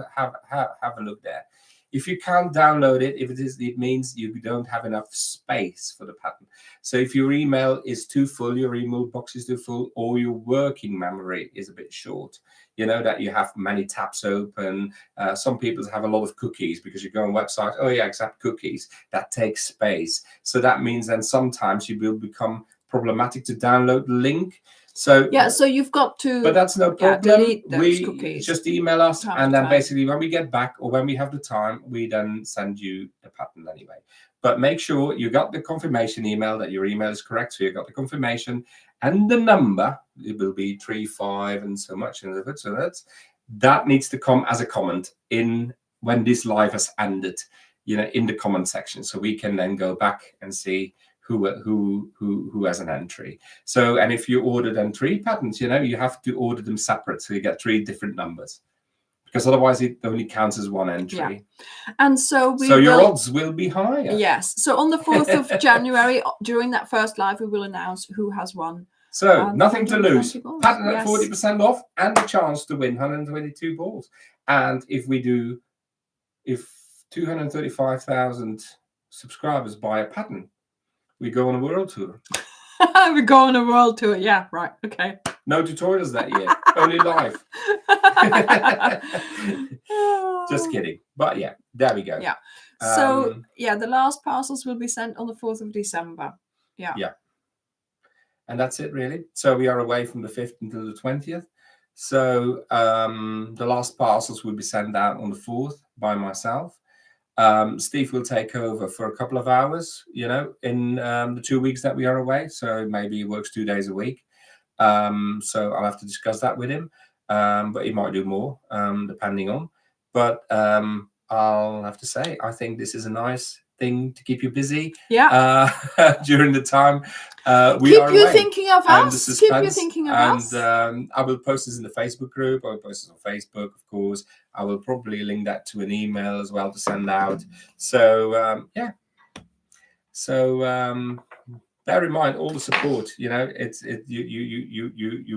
B: a look there. If you can't download it, it means you don't have enough space for the pattern. So if your email is too full, your email box is too full, or your working memory is a bit short, that you have many tabs open. Some people have a lot of cookies because you go on website, accept cookies. That takes space. So that means then sometimes you will become problematic to download the link. So
A: so you've got to,
B: but that's no problem.
A: Delete those cookies.
B: Just email us, and then basically when we get back or when we have the time, we then send you the pattern anyway. But make sure you got the confirmation email that your email is correct. So you got the confirmation and the number. It will be 35 and so much. So that needs to come as a comment in when this live has ended, in the comment section, so we can then go back and see who has an entry. So, and if you order then 3 patterns, you have to order them separate, so you get 3 different numbers. because otherwise it only counts as one entry.
A: And so
B: your odds will be higher.
A: Yes. So on the 4th of January, during that first live, we will announce who has won.
B: So nothing to lose. Pattern at 40% off and a chance to win 122 balls. And if 235,000 subscribers buy a pattern, we go on a world tour.
A: We go on a world tour. Yeah, right. Okay.
B: No tutorials that year. Only live. Just kidding. But yeah, there we go.
A: Yeah. So the last parcels will be sent on the 4th of December. Yeah.
B: Yeah. And that's it, really. So we are away from the 5th until the 20th. So the last parcels will be sent out on the 4th by myself. Steve will take over for a couple of hours, in the 2 weeks that we are away. So maybe he works 2 days a week. So I'll have to discuss that with him. But he might do more, depending on. But I'll have to say, I think this is a nice thing to keep you busy.
A: Yeah.
B: During the time
A: we are away. Thinking of us. Keep you thinking of us.
B: And I will post this in the Facebook group. I will post this on Facebook, of course. I will probably link that to an email as well to send out. So So bear in mind all the support. You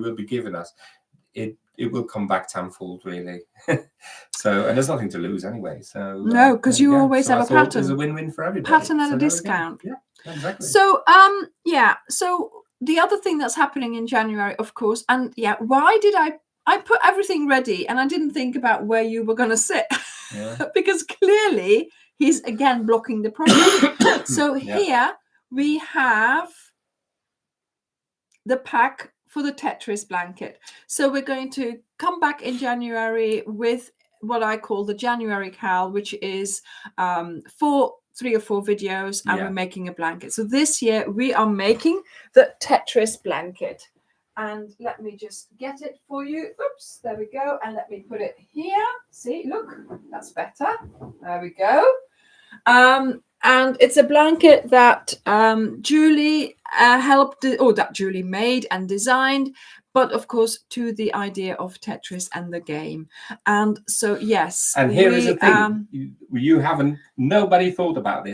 B: will be giving us. It will come back tenfold, really. So, and there's nothing to lose anyway. So
A: no, because you always have a pattern.
B: There's a win-win for everybody.
A: Pattern at a discount.
B: Yeah, exactly.
A: So so the other thing that's happening in January, of course, and why did I put everything ready and I didn't think about where you were going to sit? Because clearly he's again blocking the project. So here we have the pack for the Tetris blanket. So we're going to come back in January with what I call the January Cal, which is 3 or 4 videos, and we're making a blanket. So this year we are making the Tetris blanket. And let me just get it for you. Oops, there we go. And let me put it here. See, look, that's better. There we go. And it's a blanket that Julie that Julie made and designed, but of course to the idea of Tetris and the game. And so yes.
B: And here is the thing: nobody thought about the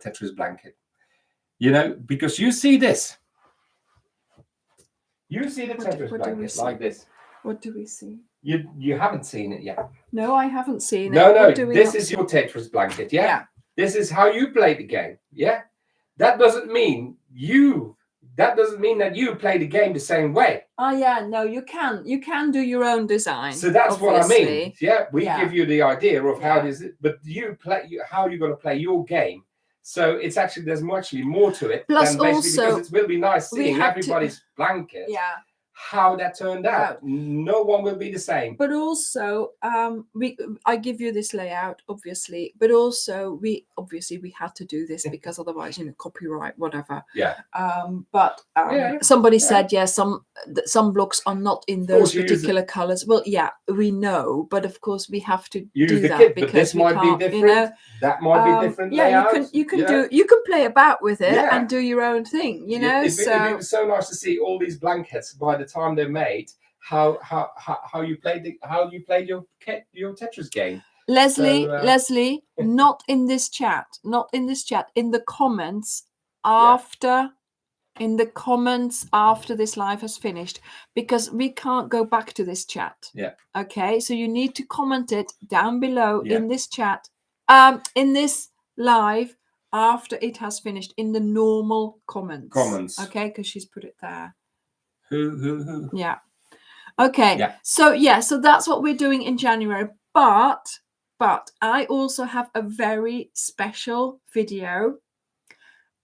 B: Tetris blanket, because you see this. You see the Tetris blanket like this.
A: What do we see?
B: You haven't seen it yet.
A: No, I haven't seen it.
B: No, this is your Tetris blanket, yeah? This is how you play the game, yeah? That doesn't mean that you play the game the same way.
A: Oh yeah, no, you can do your own design.
B: So that's obviously what I mean. Yeah, we give you the idea of how it is, but how you're going to play your game. So it's actually there's much more to it.
A: Plus
B: than
A: also,
B: because it will be nice seeing everybody's blanket.
A: Yeah.
B: How that turned out. No one will be the same.
A: But also, I give you this layout, obviously, but also we had to do this because otherwise, copyright, whatever.
B: Yeah.
A: But somebody said, some blocks are not in those particular colors. Well, yeah, we know, but of course we have to do that
B: kit,
A: because
B: this might be different. That might be different.
A: Yeah, you can play about with it and do your own thing. It
B: was so nice to see all these blankets by the time they're made. How you played your Tetris game.
A: Leslie, not in this chat. In the comments after. In the comments after this live has finished, because we can't go back to this chat.
B: Yeah.
A: Okay, so you need to comment it down below in this chat, in this live after it has finished in the normal comments. Okay, because she's put it there.
B: Who?
A: Yeah. Okay. Yeah. So that's what we're doing in January. But I also have a very special video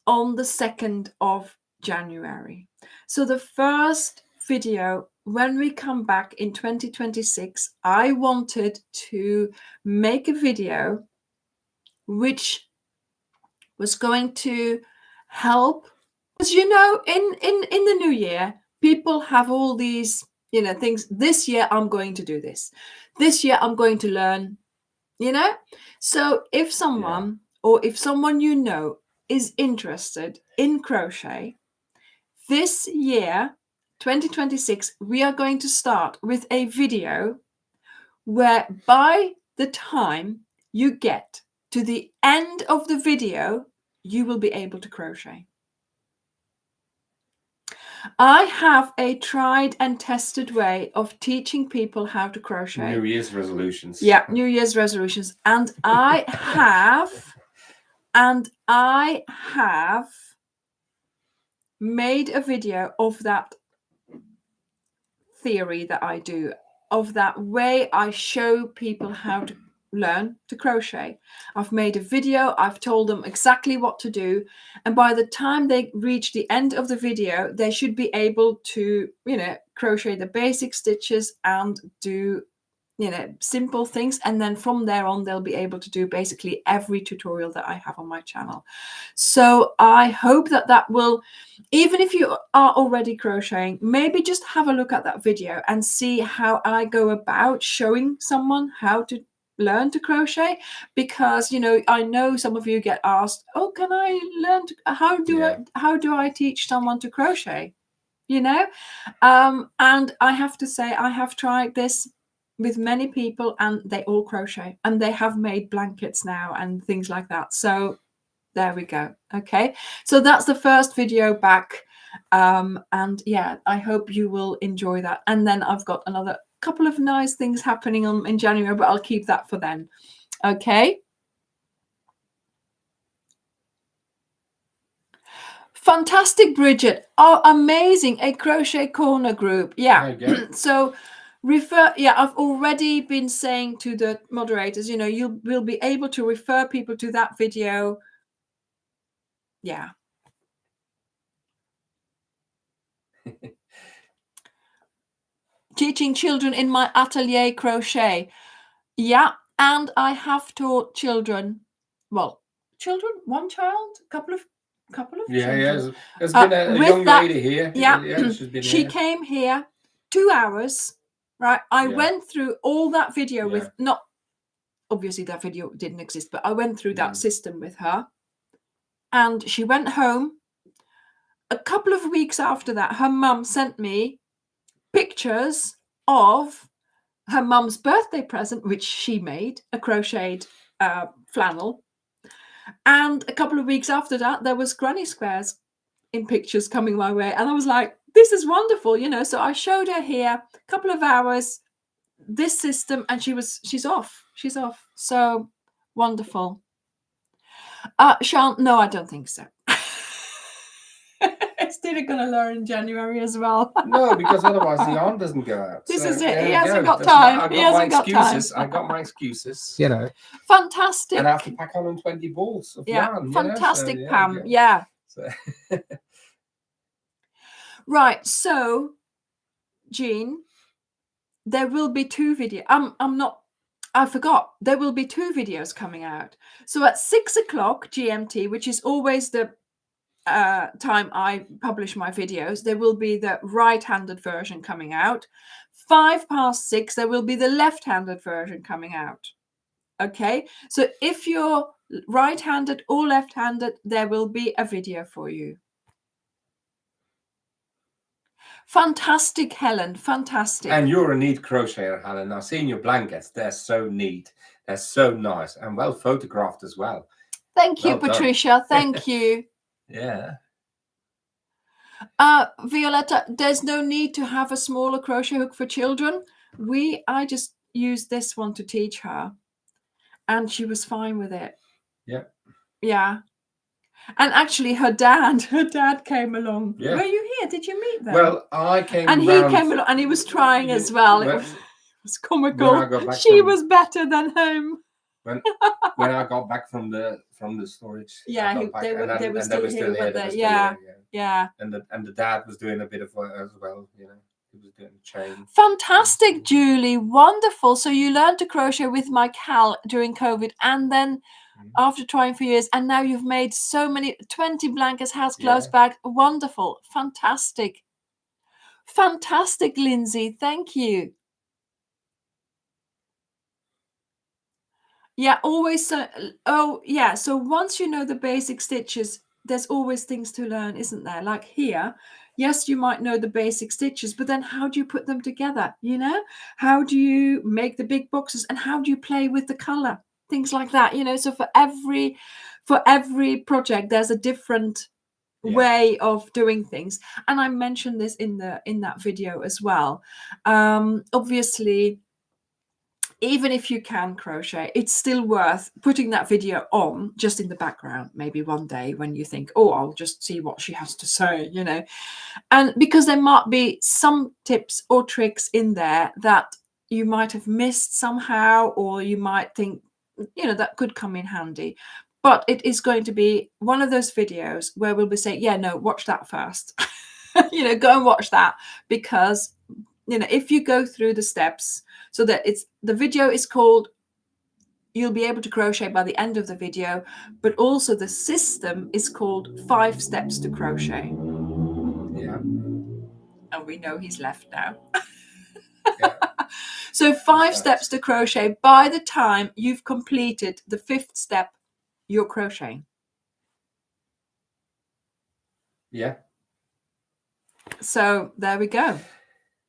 A: on the 2nd of January. So the first video, when we come back in 2026, I wanted to make a video which was going to help, because in the new year people have all these things. This year I'm going to do this. This year I'm going to learn. So if someone is interested in crochet, this year, 2026, we are going to start with a video where by the time you get to the end of the video, you will be able to crochet. I have a tried and tested way of teaching people how to crochet.
B: New Year's resolutions.
A: Yeah, New Year's resolutions. And I have made a video of that theory that I do, of that way I show people how to learn to crochet. I've made a video, I've told them exactly what to do, and by the time they reach the end of the video, they should be able to, crochet the basic stitches and do, simple things, and then from there on they'll be able to do basically every tutorial that I have on my channel. So I hope that will, even if you are already crocheting, maybe just have a look at that video and see how I go about showing someone how to learn to crochet, because I know some of you get asked, oh, can I learn how do I teach someone to crochet, and I have to say, I have tried this with many people and they all crochet and they have made blankets now and things like that. So there we go. Okay, so that's the first video back, and yeah, I hope you will enjoy that. And then I've got another couple of nice things happening in January, but I'll keep that for then. Okay. Fantastic, Bridget. Oh, amazing. A crochet corner group. Yeah. So I've already been saying to the moderators, you will be able to refer people to that video. Yeah. Teaching children in my atelier crochet. Yeah. And I have taught children, one child, couple of children.
B: Yeah. There's been a young lady here.
A: Yeah.
B: She's been
A: she
B: here.
A: Came here 2 hours. Right. I went through all that video with, not obviously that video didn't exist, but I went through that system with her. And she went home. A couple of weeks after that, her mum sent me pictures of her mum's birthday present, which she made, a crocheted flannel. And a couple of weeks after that, there was granny squares in pictures coming my way. And I was like, this is wonderful, So I showed her here a couple of hours, this system, and she's off. So wonderful. Sean, no, I don't think so. Still gonna learn in January as well.
B: No, because otherwise the yarn doesn't go out.
A: This is it. He hasn't got time.
B: I got my excuses.
A: Fantastic.
B: And I have to pack 120 balls of yarn.
A: Fantastic, Pam. Yeah. So. Right. So, Jean, there will be 2 videos. I forgot. There will be 2 videos coming out. So at 6:00 GMT, which is always the time I publish my videos, there will be the right-handed version coming out. 6:05, there will be the left-handed version coming out. Okay, so if you're right-handed or left-handed, there will be a video for you. Fantastic, Helen. Fantastic.
B: And you're a neat crocheter, Helen. I've seen your blankets. They're so neat. They're so nice and well photographed as well.
A: Thank you, Patricia. Thank you.
B: Yeah.
A: Violetta, there's no need to have a smaller crochet hook for children. I just used this one to teach her, and she was fine with it.
B: Yeah.
A: Yeah. And actually, her dad came along.
B: Yeah.
A: Were you here? Did you meet them?
B: Well, I came
A: and he came along, and he was trying as well. It was comical. She was better than him.
B: When I got back from the storage,
A: yeah, they were still here. Yeah.
B: And the dad was doing a bit of work as well. He was doing a chain.
A: Fantastic, Julie. Wonderful. So you learned to crochet with my Cal during COVID, and then after trying for years, and now you've made so many 20 blankets, house clothes, bag. Wonderful. Fantastic, Lindsay. Thank you. Yeah, always. So once you know the basic stitches, there's always things to learn, isn't there? Like here, Yes, you might know the basic stitches, but then how do you put them together? You know, how do you make the big boxes, and how do you play with the color? Things like that, you know. So for every project, there's a different way of doing things, and I mentioned this in that video as well. Obviously, even if you can crochet, it's still worth putting that video on just in the background, maybe one day when you think, oh, I'll just see what she has to say, you know. And because there might be some tips or tricks in there that you might have missed somehow, or you might think, you know, that could come in handy. But it is going to be one of those videos where we'll be saying, yeah, no, watch that first. You know, go and watch that, because, you know, if you go through the steps, so that the video is called You'll Be Able to Crochet by the End of the Video, but also the system is called 5 Steps to Crochet.
B: Yeah.
A: And we know he's left now.
B: Yeah.
A: So 5 steps to crochet. By the time you've completed the 5th step, you're crocheting.
B: Yeah.
A: So there we go.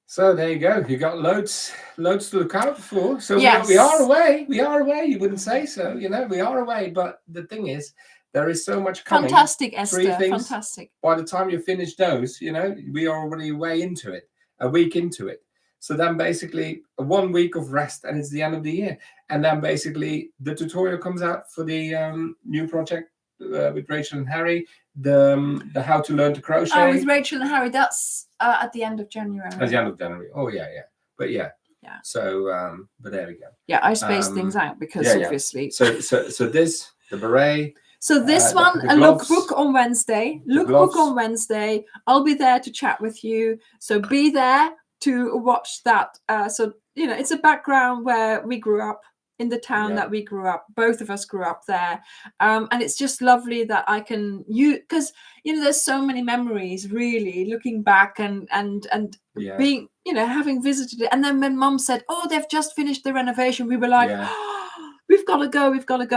B: So there you go. You got loads to look out for. So
A: yes.
B: we are away. We are away. You wouldn't say so. You know, we are away. But the thing is, there is so much coming.
A: Fantastic, Esther.
B: 3 things.
A: Fantastic.
B: By the time you finish those, you know, we are already way into it, a week into it. So then basically 1 week of rest, and it's the end of the year. And then basically the tutorial comes out for the new project with Rachel and Harry, the how to learn to crochet.
A: Oh, with Rachel and Harry, that's at the end of January.
B: At the end of January. Oh yeah. But yeah. So but there we go.
A: Yeah, I spaced things out because obviously.
B: So this, the beret.
A: So this one, a lookbook on Wednesday. Lookbook on Wednesday. I'll be there to chat with you. So be there to watch that. So, you know, it's a background where we grew up, in the town that we grew up. Both of us grew up there. And it's just lovely that I can use, because, you know, there's so many memories really looking back and being, you know, having visited it. And then when Mum said, oh, they've just finished the renovation, we were like, we've got to go.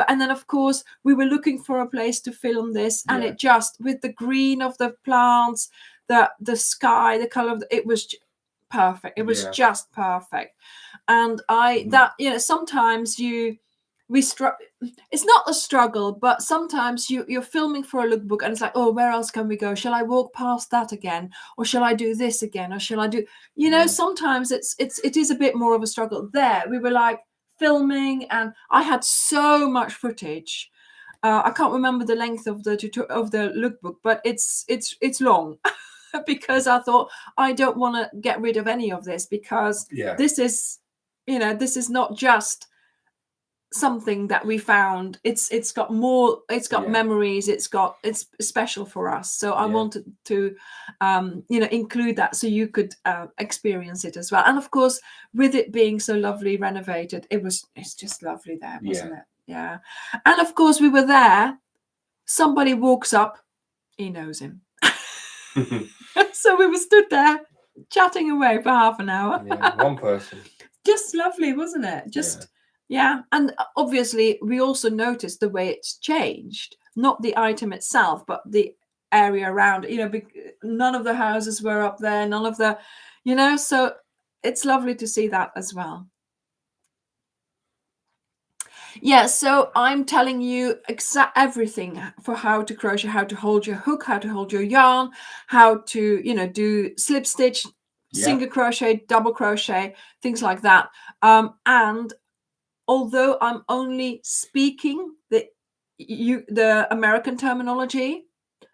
A: And then, of course, we were looking for a place to film this. And it just, with the green of the plants, the sky, the color of it was perfect. It was just perfect. And that, you know, sometimes it's not a struggle, but sometimes you're filming for a lookbook and it's like, oh, where else can we go? Shall I walk past that again? Or shall I do this again? Or shall I do, you know, sometimes it is a bit more of a struggle. There we were like filming, and I had so much footage. I can't remember the length of the lookbook, but it's long. Because I thought, I don't want to get rid of any of this, because this is, you know, this is not just something that we found. It's got more, it's got memories, it's special for us. So I wanted to you know, include that so you could experience it as well. And of course, with it being so lovely renovated, it's just lovely there, wasn't it? Yeah. And of course, we were there, somebody walks up, he knows him. So we were stood there chatting away for half an hour.
B: One person.
A: Just lovely, wasn't it? Just and obviously we also noticed the way it's changed, not the item itself, but the area around it. You know, none of the houses were up there, none of the, you know, so it's lovely to see that as well. Yeah, so I'm telling you everything for how to crochet, how to hold your hook, how to hold your yarn, how to, you know, do slip stitch, single crochet, double crochet, things like that. And although I'm only speaking the American terminology,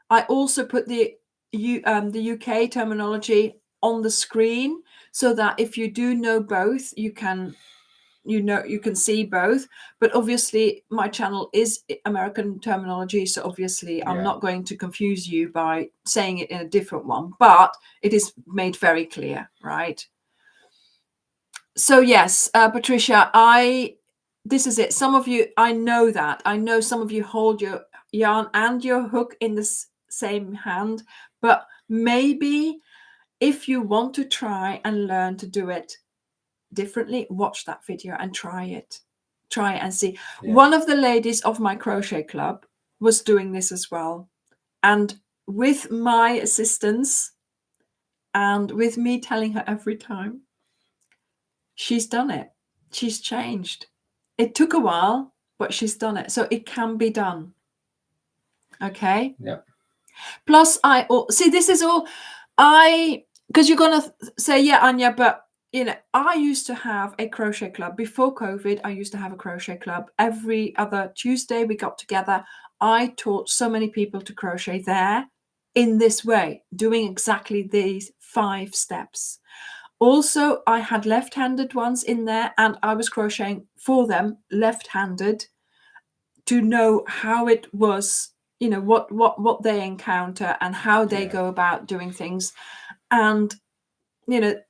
A: I also put the UK terminology on the screen, so that if you do know both, you can see both. But obviously my channel is American terminology, so obviously I'm not going to confuse you by saying it in a different one, but it is made very clear, right? So yes, Patricia, this is it. Some of you, I know some of you hold your yarn and your hook in the same hand, but maybe if you want to try and learn to do it differently, watch that video and try it and see. One of the ladies of my crochet club was doing this as well, and with my assistance, And with me telling her every time, she's done it. She's changed. It took a while, but she's done it. So it can be done. Okay.
B: Yeah.
A: Plus, see, this is all because you're going to say, yeah, Anya, but I used to have a crochet club before COVID. I used to have a crochet club every other Tuesday. We got together. I taught so many people to crochet there in this way, doing exactly these 5 steps. Also, I had left-handed ones in there, and I was crocheting for them left-handed to know how it was, what they encounter and how they go about doing things. And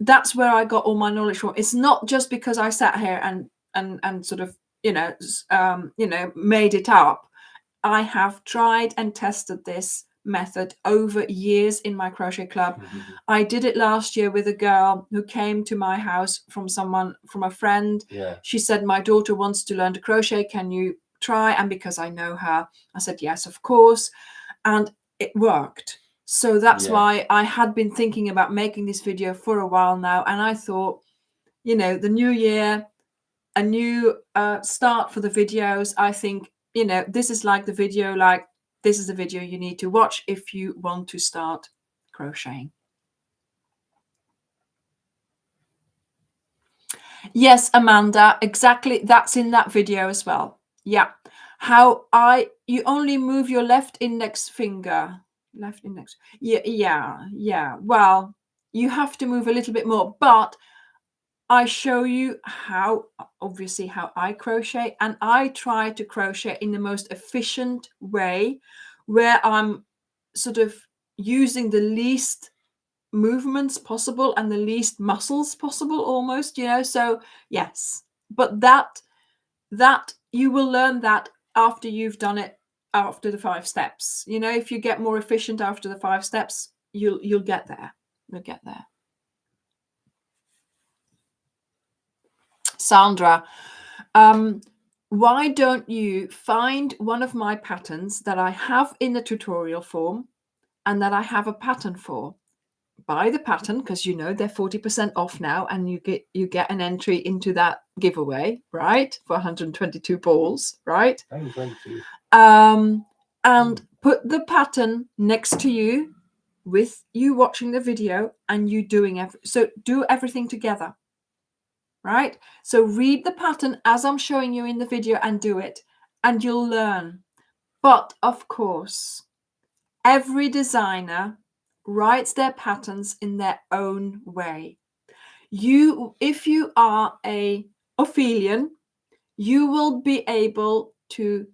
A: that's where I got all my knowledge from. It's not just because I sat here and sort of made it up. I have tried and tested this method over years in my crochet club. I did it last year with a girl who came to my house from a friend. She said, my daughter wants to learn to crochet, can you try? And because I know her, I said yes, of course. And it worked. So that's why I had been thinking about making this video for a while now. And I thought, the new year, a new start for the videos. I think, this is like the video, this is the video you need to watch if you want to start crocheting. Yes, Amanda, exactly. That's in that video as well. Yeah. You only move your left index finger. Left index. Yeah. Well, you have to move a little bit more, but I show you obviously how I crochet, and I try to crochet in the most efficient way where I'm sort of using the least movements possible and the least muscles possible almost, so yes, but that you will learn that after you've done it, after the 5 steps. If you get more efficient after the 5 steps, you'll get there. Sandra, why don't you find one of my patterns that I have in the tutorial form and that I have a pattern for? Buy the pattern, because they're 40% off now, and you get an entry into that giveaway, right, for 122 balls, right?
B: 122.
A: And put the pattern next to you with you watching the video and you doing so do everything together. Right? So read the pattern as I'm showing you in the video and do it, and you'll learn. But of course, every designer writes their patterns in their own way. If you are a Ophelian, you will be able to,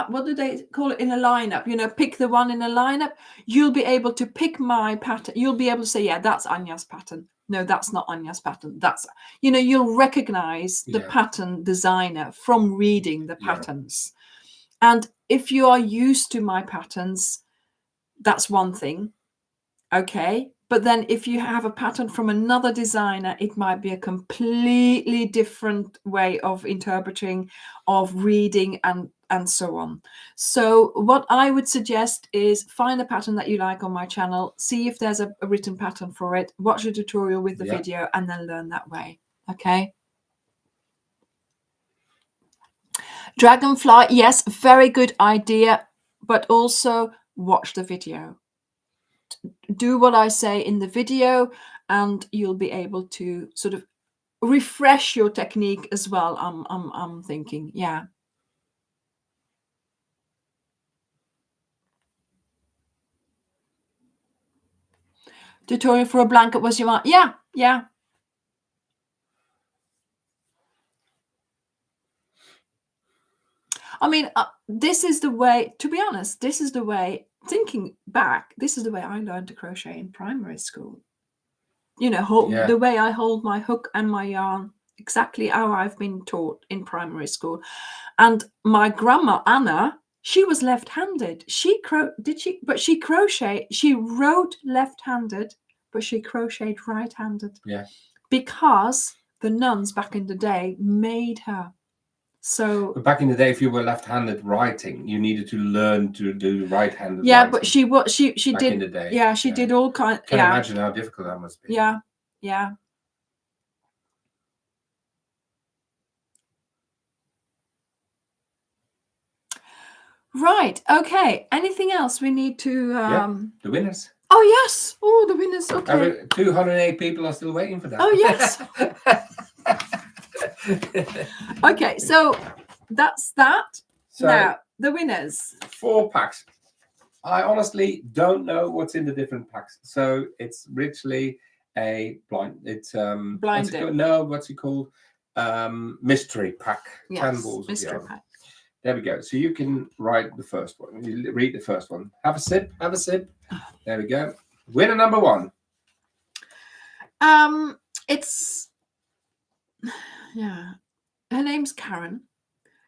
A: what do they call it in a lineup? Pick the one in a lineup. You'll be able to pick my pattern. You'll be able to say, yeah, that's Anya's pattern. No, that's not Anya's pattern. That's, you'll recognize the pattern designer from reading the patterns. And if you are used to my patterns, that's one thing. Okay. But then if you have a pattern from another designer, it might be a completely different way of interpreting, of reading, and so on. So what I would suggest is find a pattern that you like on my channel, see if there's a written pattern for it, watch a tutorial with the video, and then learn that way. Okay. Dragonfly, yes, very good idea, but also watch the video. Do what I say in the video, and you'll be able to sort of refresh your technique as well. I'm thinking, yeah. Tutorial for a blanket was your yeah. I mean, this is the way, to be honest, this is the way, thinking back, this is the way I learned to crochet in primary school. The way I hold my hook and my yarn, exactly how I've been taught in primary school. And my grandma, Anna, she was left-handed. She wrote left-handed, but she crocheted right-handed.
B: Yeah.
A: Because the nuns back in the day made her. So
B: But back in the day, if you were left-handed writing, you needed to learn to do right-handed
A: yeah,
B: writing.
A: but she
B: Back
A: did
B: in the day.
A: yeah, she did all kind.
B: Can
A: Yeah,
B: imagine how difficult that must be.
A: yeah, yeah. Right. Okay. Anything else we need to?
B: The winners.
A: Oh yes. Oh, the winners. Okay.
B: 208 people are still waiting for that.
A: Oh yes. Okay. So that's that.
B: So
A: now the winners.
B: 4 packs. I honestly don't know what's in the different packs. So it's literally a blind. It's
A: Blind dip.
B: what's it called? Mystery pack.
A: Yes,
B: 10 balls of
A: mystery
B: yarn.
A: pack.
B: There we go. So you can write the first one. You read the first one. Have a sip. Have a sip. There we go. Winner number 1.
A: It's yeah. Her name's Karen.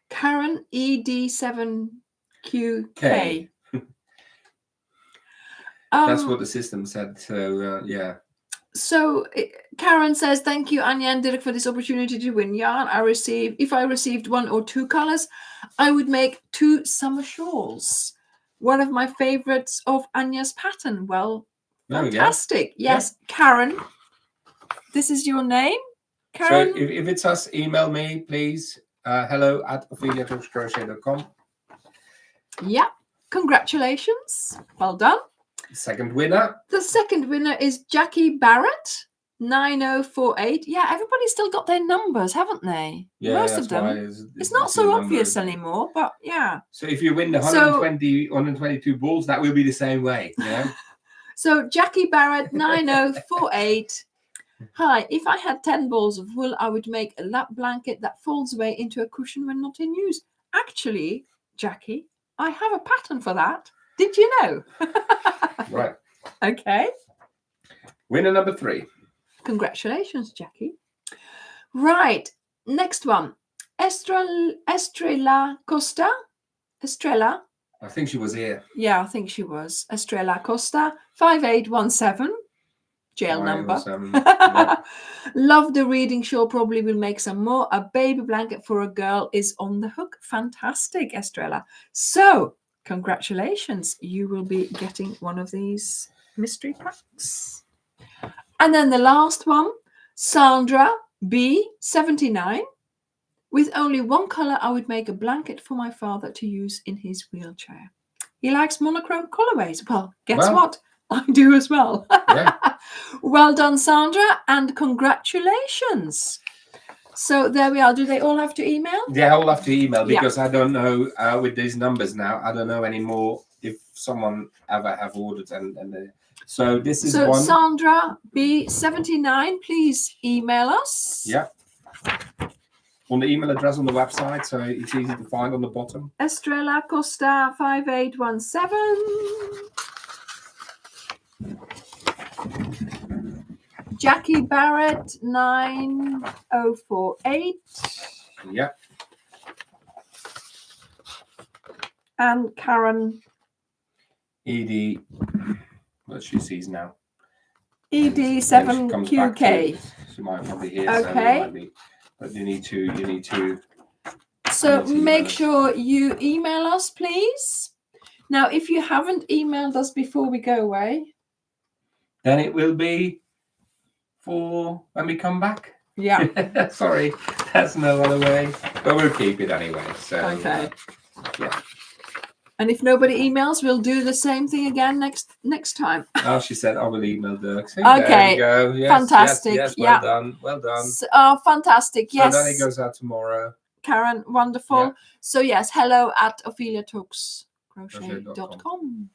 A: Karen ED7QK.
B: That's what the system said. So yeah.
A: So Karen says, thank you, Anya and Dirk, for this opportunity to win yarn. If I received 1 or 2 colors, I would make 2 summer shawls. One of my favorites of Anya's pattern. Well, fantastic. Yes, yeah. Karen, this is your name? Karen?
B: So if it's us, email me, please. hello@opheliatalkscrochet.com.
A: Yeah. Congratulations. Well done.
B: Second winner.
A: The second winner is Jackie Barrett, 9048. Yeah, everybody's still got their numbers, haven't they?
B: Yeah,
A: most of them. It's not so obvious anymore, but yeah.
B: So if you win the 122 balls, that will be the same way. Yeah.
A: So Jackie Barrett, 9048. Hi, if I had 10 balls of wool, I would make a lap blanket that folds away into a cushion when not in use. Actually, Jackie, I have a pattern for that. Did you know?
B: Right.
A: Okay.
B: Winner number 3.
A: Congratulations, Jackie. Right. Next one. Estrella Costa. Estrella.
B: I think she was here.
A: Yeah, I think she was. Estrella Costa, 5817. Jail number. Yep. Love the reading shawl. Probably will make some more. A baby blanket for a girl is on the hook. Fantastic, Estrella. So, congratulations. You will be getting one of these mystery packs. And then the last one, Sandra B79. With only 1 color, I would make a blanket for my father to use in his wheelchair. He likes monochrome colorways. Well, guess what? I do as well. Yeah. Well done, Sandra, and congratulations. So there we are. Do they all have to email?
B: They all have to email because I don't know with these numbers now. I don't know anymore if someone ever have ordered so this is one.
A: Sandra B79, please email us.
B: Yeah. On the email address on the website, so it's easy to find on the bottom.
A: Estrella Costa 5817. Jackie Barrett 9048.
B: Yeah.
A: And Karen
B: ED. What she sees now.
A: ED7QK.
B: She might not be here.
A: Okay.
B: But you need to.
A: So make sure you email us, please. Now, if you haven't emailed us before we go away,
B: then it will be for when we come back.
A: Yeah.
B: Sorry, that's no other way. But we'll keep it anyway. So
A: okay.
B: Yeah.
A: And if nobody emails, we'll do the same thing again next time.
B: Oh, she said I will email Dirk. So
A: okay.
B: There we go. Yes,
A: fantastic.
B: Yes, well done. Well done.
A: So, fantastic. Yes.
B: So then it goes out tomorrow.
A: Karen, wonderful. Yeah. So yes, hello@opheliatalkscrochet.com.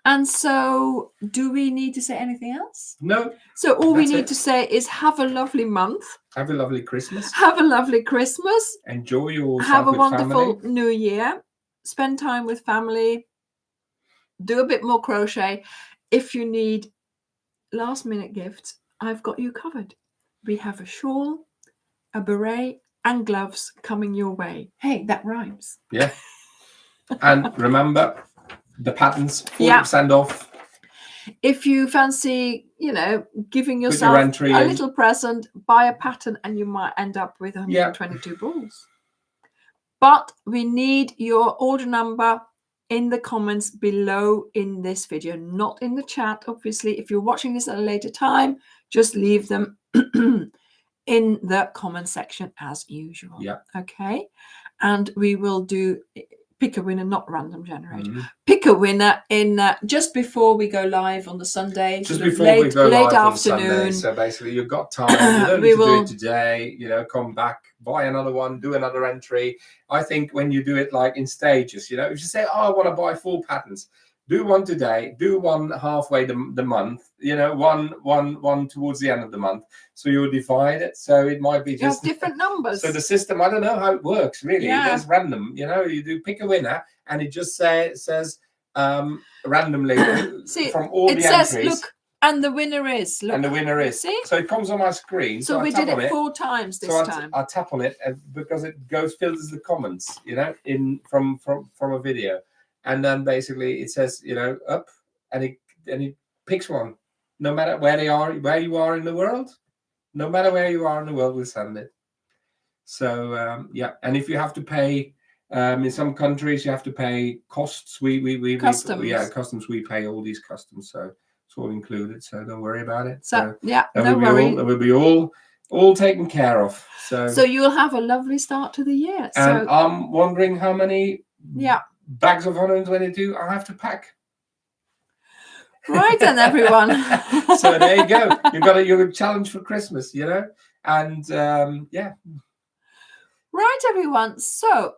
A: And so, do we need to say anything else?
B: No.
A: So all we need to say is have a lovely month.
B: Have a lovely Christmas.
A: Have a lovely Christmas.
B: Enjoy yourself.
A: Have a wonderful
B: family.
A: New Year. Spend time with family. Do a bit more crochet. If you need last-minute gifts, I've got you covered. We have a shawl, a beret, and gloves coming your way. Hey, that rhymes.
B: Yeah. And remember, the patterns 40% off.
A: If you fancy you know, giving
B: your
A: yourself
B: entry
A: a
B: in.
A: little present, buy a pattern, and you might end up with 122 balls. But we need your order number in the comments below in this video, not in the chat. Obviously, if you're watching this at a later time, just leave them in the comment section as usual.
B: Yeah.
A: Okay. And we will do pick a winner, not random generator. Pick a winner in just before we go live on the Sunday.
B: Just before we go
A: late
B: live
A: afternoon.
B: on Sunday. So basically, you've got time. You don't need to do it today. You know, come back, buy another one, do another entry. I think when you do it like in stages, you know, if you say, "Oh, I want to buy 4 patterns," do one today, do one halfway the month. You know, one towards the end of the month. So you'll divide it. So it might be just
A: different numbers.
B: So the system, I don't know how it works really.
A: Yeah.
B: It's random. You know, you do pick a winner, and it just says randomly
A: See,
B: from all the
A: says,
B: entries.
A: Look, and the winner is. Look,
B: and the winner is.
A: See?
B: So it comes on my screen.
A: So we did it 4 times this time.
B: I tap on it because it filters the comments, you know, in from a video, and then basically it says, you know, up, and it picks one, no matter where you are in the world, no matter where you are in the world, we'll send it. So yeah, and if you have to pay. In some countries, you have to pay costs. Customs. Customs. We pay all these customs, so it's all included. So don't worry about it.
A: So yeah, no worry.
B: That will be all taken care of. So
A: you'll have a lovely start to the year.
B: And I'm wondering how many bags of 122 I have to pack.
A: Right then, everyone.
B: So there you go. You've got your challenge for Christmas, you know, and yeah.
A: Right, everyone. So.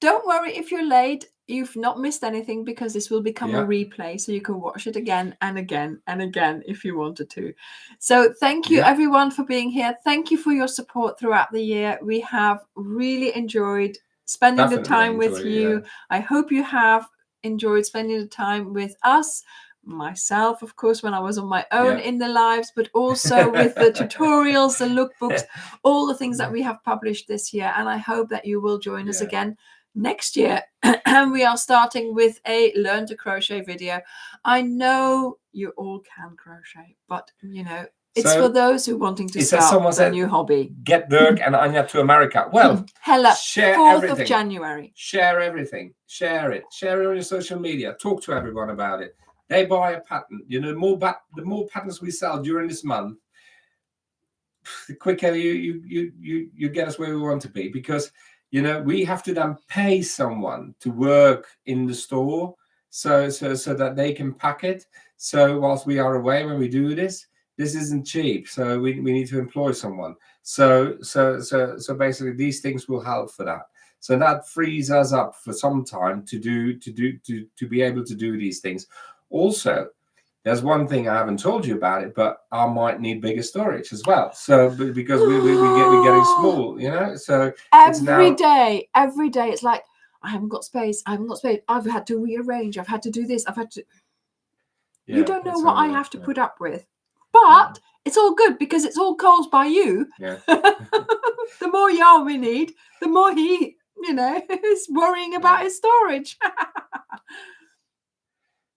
A: Don't worry if you're late. You've not missed anything because this will become a replay, so you can watch it again and again and again if you wanted to. So thank you everyone for being here. Thank you for your support throughout the year. We have really enjoyed spending the time with you. I hope you have enjoyed spending the time with us. Myself, of course, when I was on my own in the lives, but also with the tutorials, the lookbooks, all the things that we have published this year. And I hope that you will join us again next year. And we are starting with a learn to crochet video. I know you all can crochet, but you know, it's for those who wanting to start a new hobby.
B: Get Dirk and Anja to America. Well,
A: Hella,
B: share
A: 4th
B: everything.
A: of January.
B: Share everything. Share it. Share it on your social media. Talk to everyone about it. They buy a pattern. You know, the more patterns we sell during this month, the quicker you get us where we want to be. Because you know we have to then pay someone to work in the store, so that they can pack it. So whilst we are away when we do this isn't cheap. So we need to employ someone. So basically these things will help for that. So that frees us up for some time to be able to do these things. Also, there's one thing I haven't told you about it, but I might need bigger storage as well. So because we're getting small, you know. So
A: every day it's like I haven't got space. I've had to rearrange. I've had to do this. I've had to. You don't know what I have to put up with, but it's all good because it's all caused by you.
B: Yeah.
A: The more yarn we need, the more he, you know, is worrying about his storage.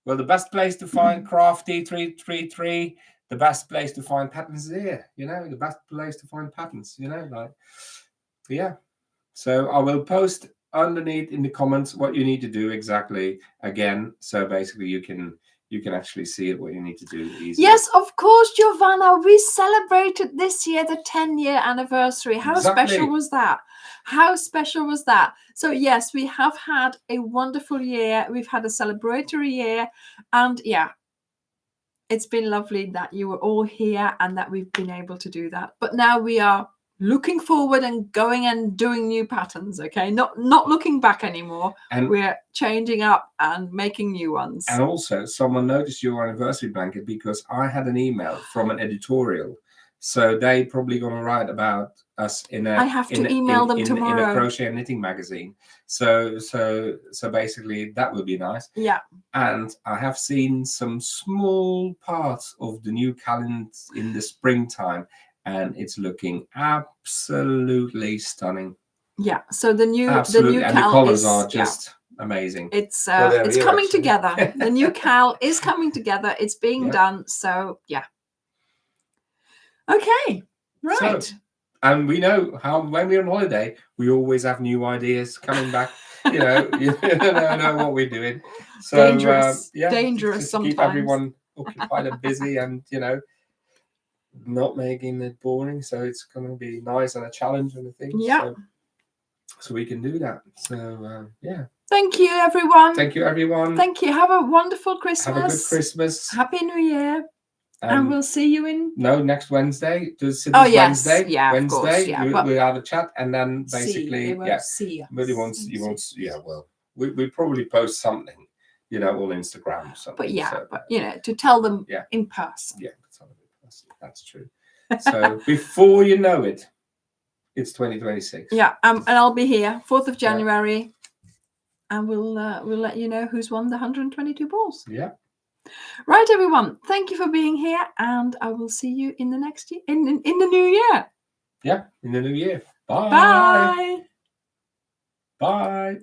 B: Well, the best place to find Crafty 333, the best place to find patterns is here. You know, the best place to find patterns. You know, like yeah. So I will post underneath in the comments what you need to do exactly again. So basically, you can actually see it what you need to do easily.
A: Yes, of course, Giovanna. We celebrated this year the 10-year anniversary. How special was that? How special was that? So yes, we have had a wonderful year. We've had a celebratory year, and yeah, it's been lovely that you were all here and that we've been able to do that. But now we are looking forward and going and doing new patterns. Okay, not looking back anymore. And we're changing up and making new ones.
B: And also, someone noticed your anniversary blanket because I had an email from an editorial. So they probably going to write about us in a.
A: I have to email them tomorrow.
B: In a crochet and knitting magazine. So basically that would be nice.
A: Yeah.
B: And I have seen some small parts of the new calendar in the springtime, and it's looking absolutely stunning.
A: Yeah. So the new
B: and the colors are just amazing.
A: It's coming together. The new cal is coming together. It's being done. So yeah. Okay, right.
B: So, and we know how when we're on holiday, we always have new ideas coming back. You know what we're doing. So
A: Dangerous,
B: yeah,
A: dangerous
B: just to
A: sometimes.
B: keep everyone occupied and busy, and not making it boring. So it's going to be nice and a challenge and a thing.
A: Yeah.
B: So we can do that. So yeah.
A: Thank you, everyone.
B: Thank you, everyone.
A: Thank you. Have a wonderful Christmas.
B: Have a good Christmas.
A: Happy New Year. And we'll see you in...
B: No, next Wednesday. Yes.
A: Wednesday. Yeah,
B: Wednesday,
A: of course. Yeah.
B: we'll have a chat, and then basically,
A: they won't see us.
B: Really you won't. Yeah, well, we probably post something, on Instagram or something.
A: But to tell them in person.
B: Yeah, that's true. So before you know it, it's 2026.
A: Yeah, and I'll be here 4th of January, and we'll let you know who's won the 122 balls.
B: Yeah.
A: Right, everyone. Thank you for being here, and I will see you in the next year, in the new year.
B: Yeah, in the new year. Bye.
A: Bye.
B: Bye.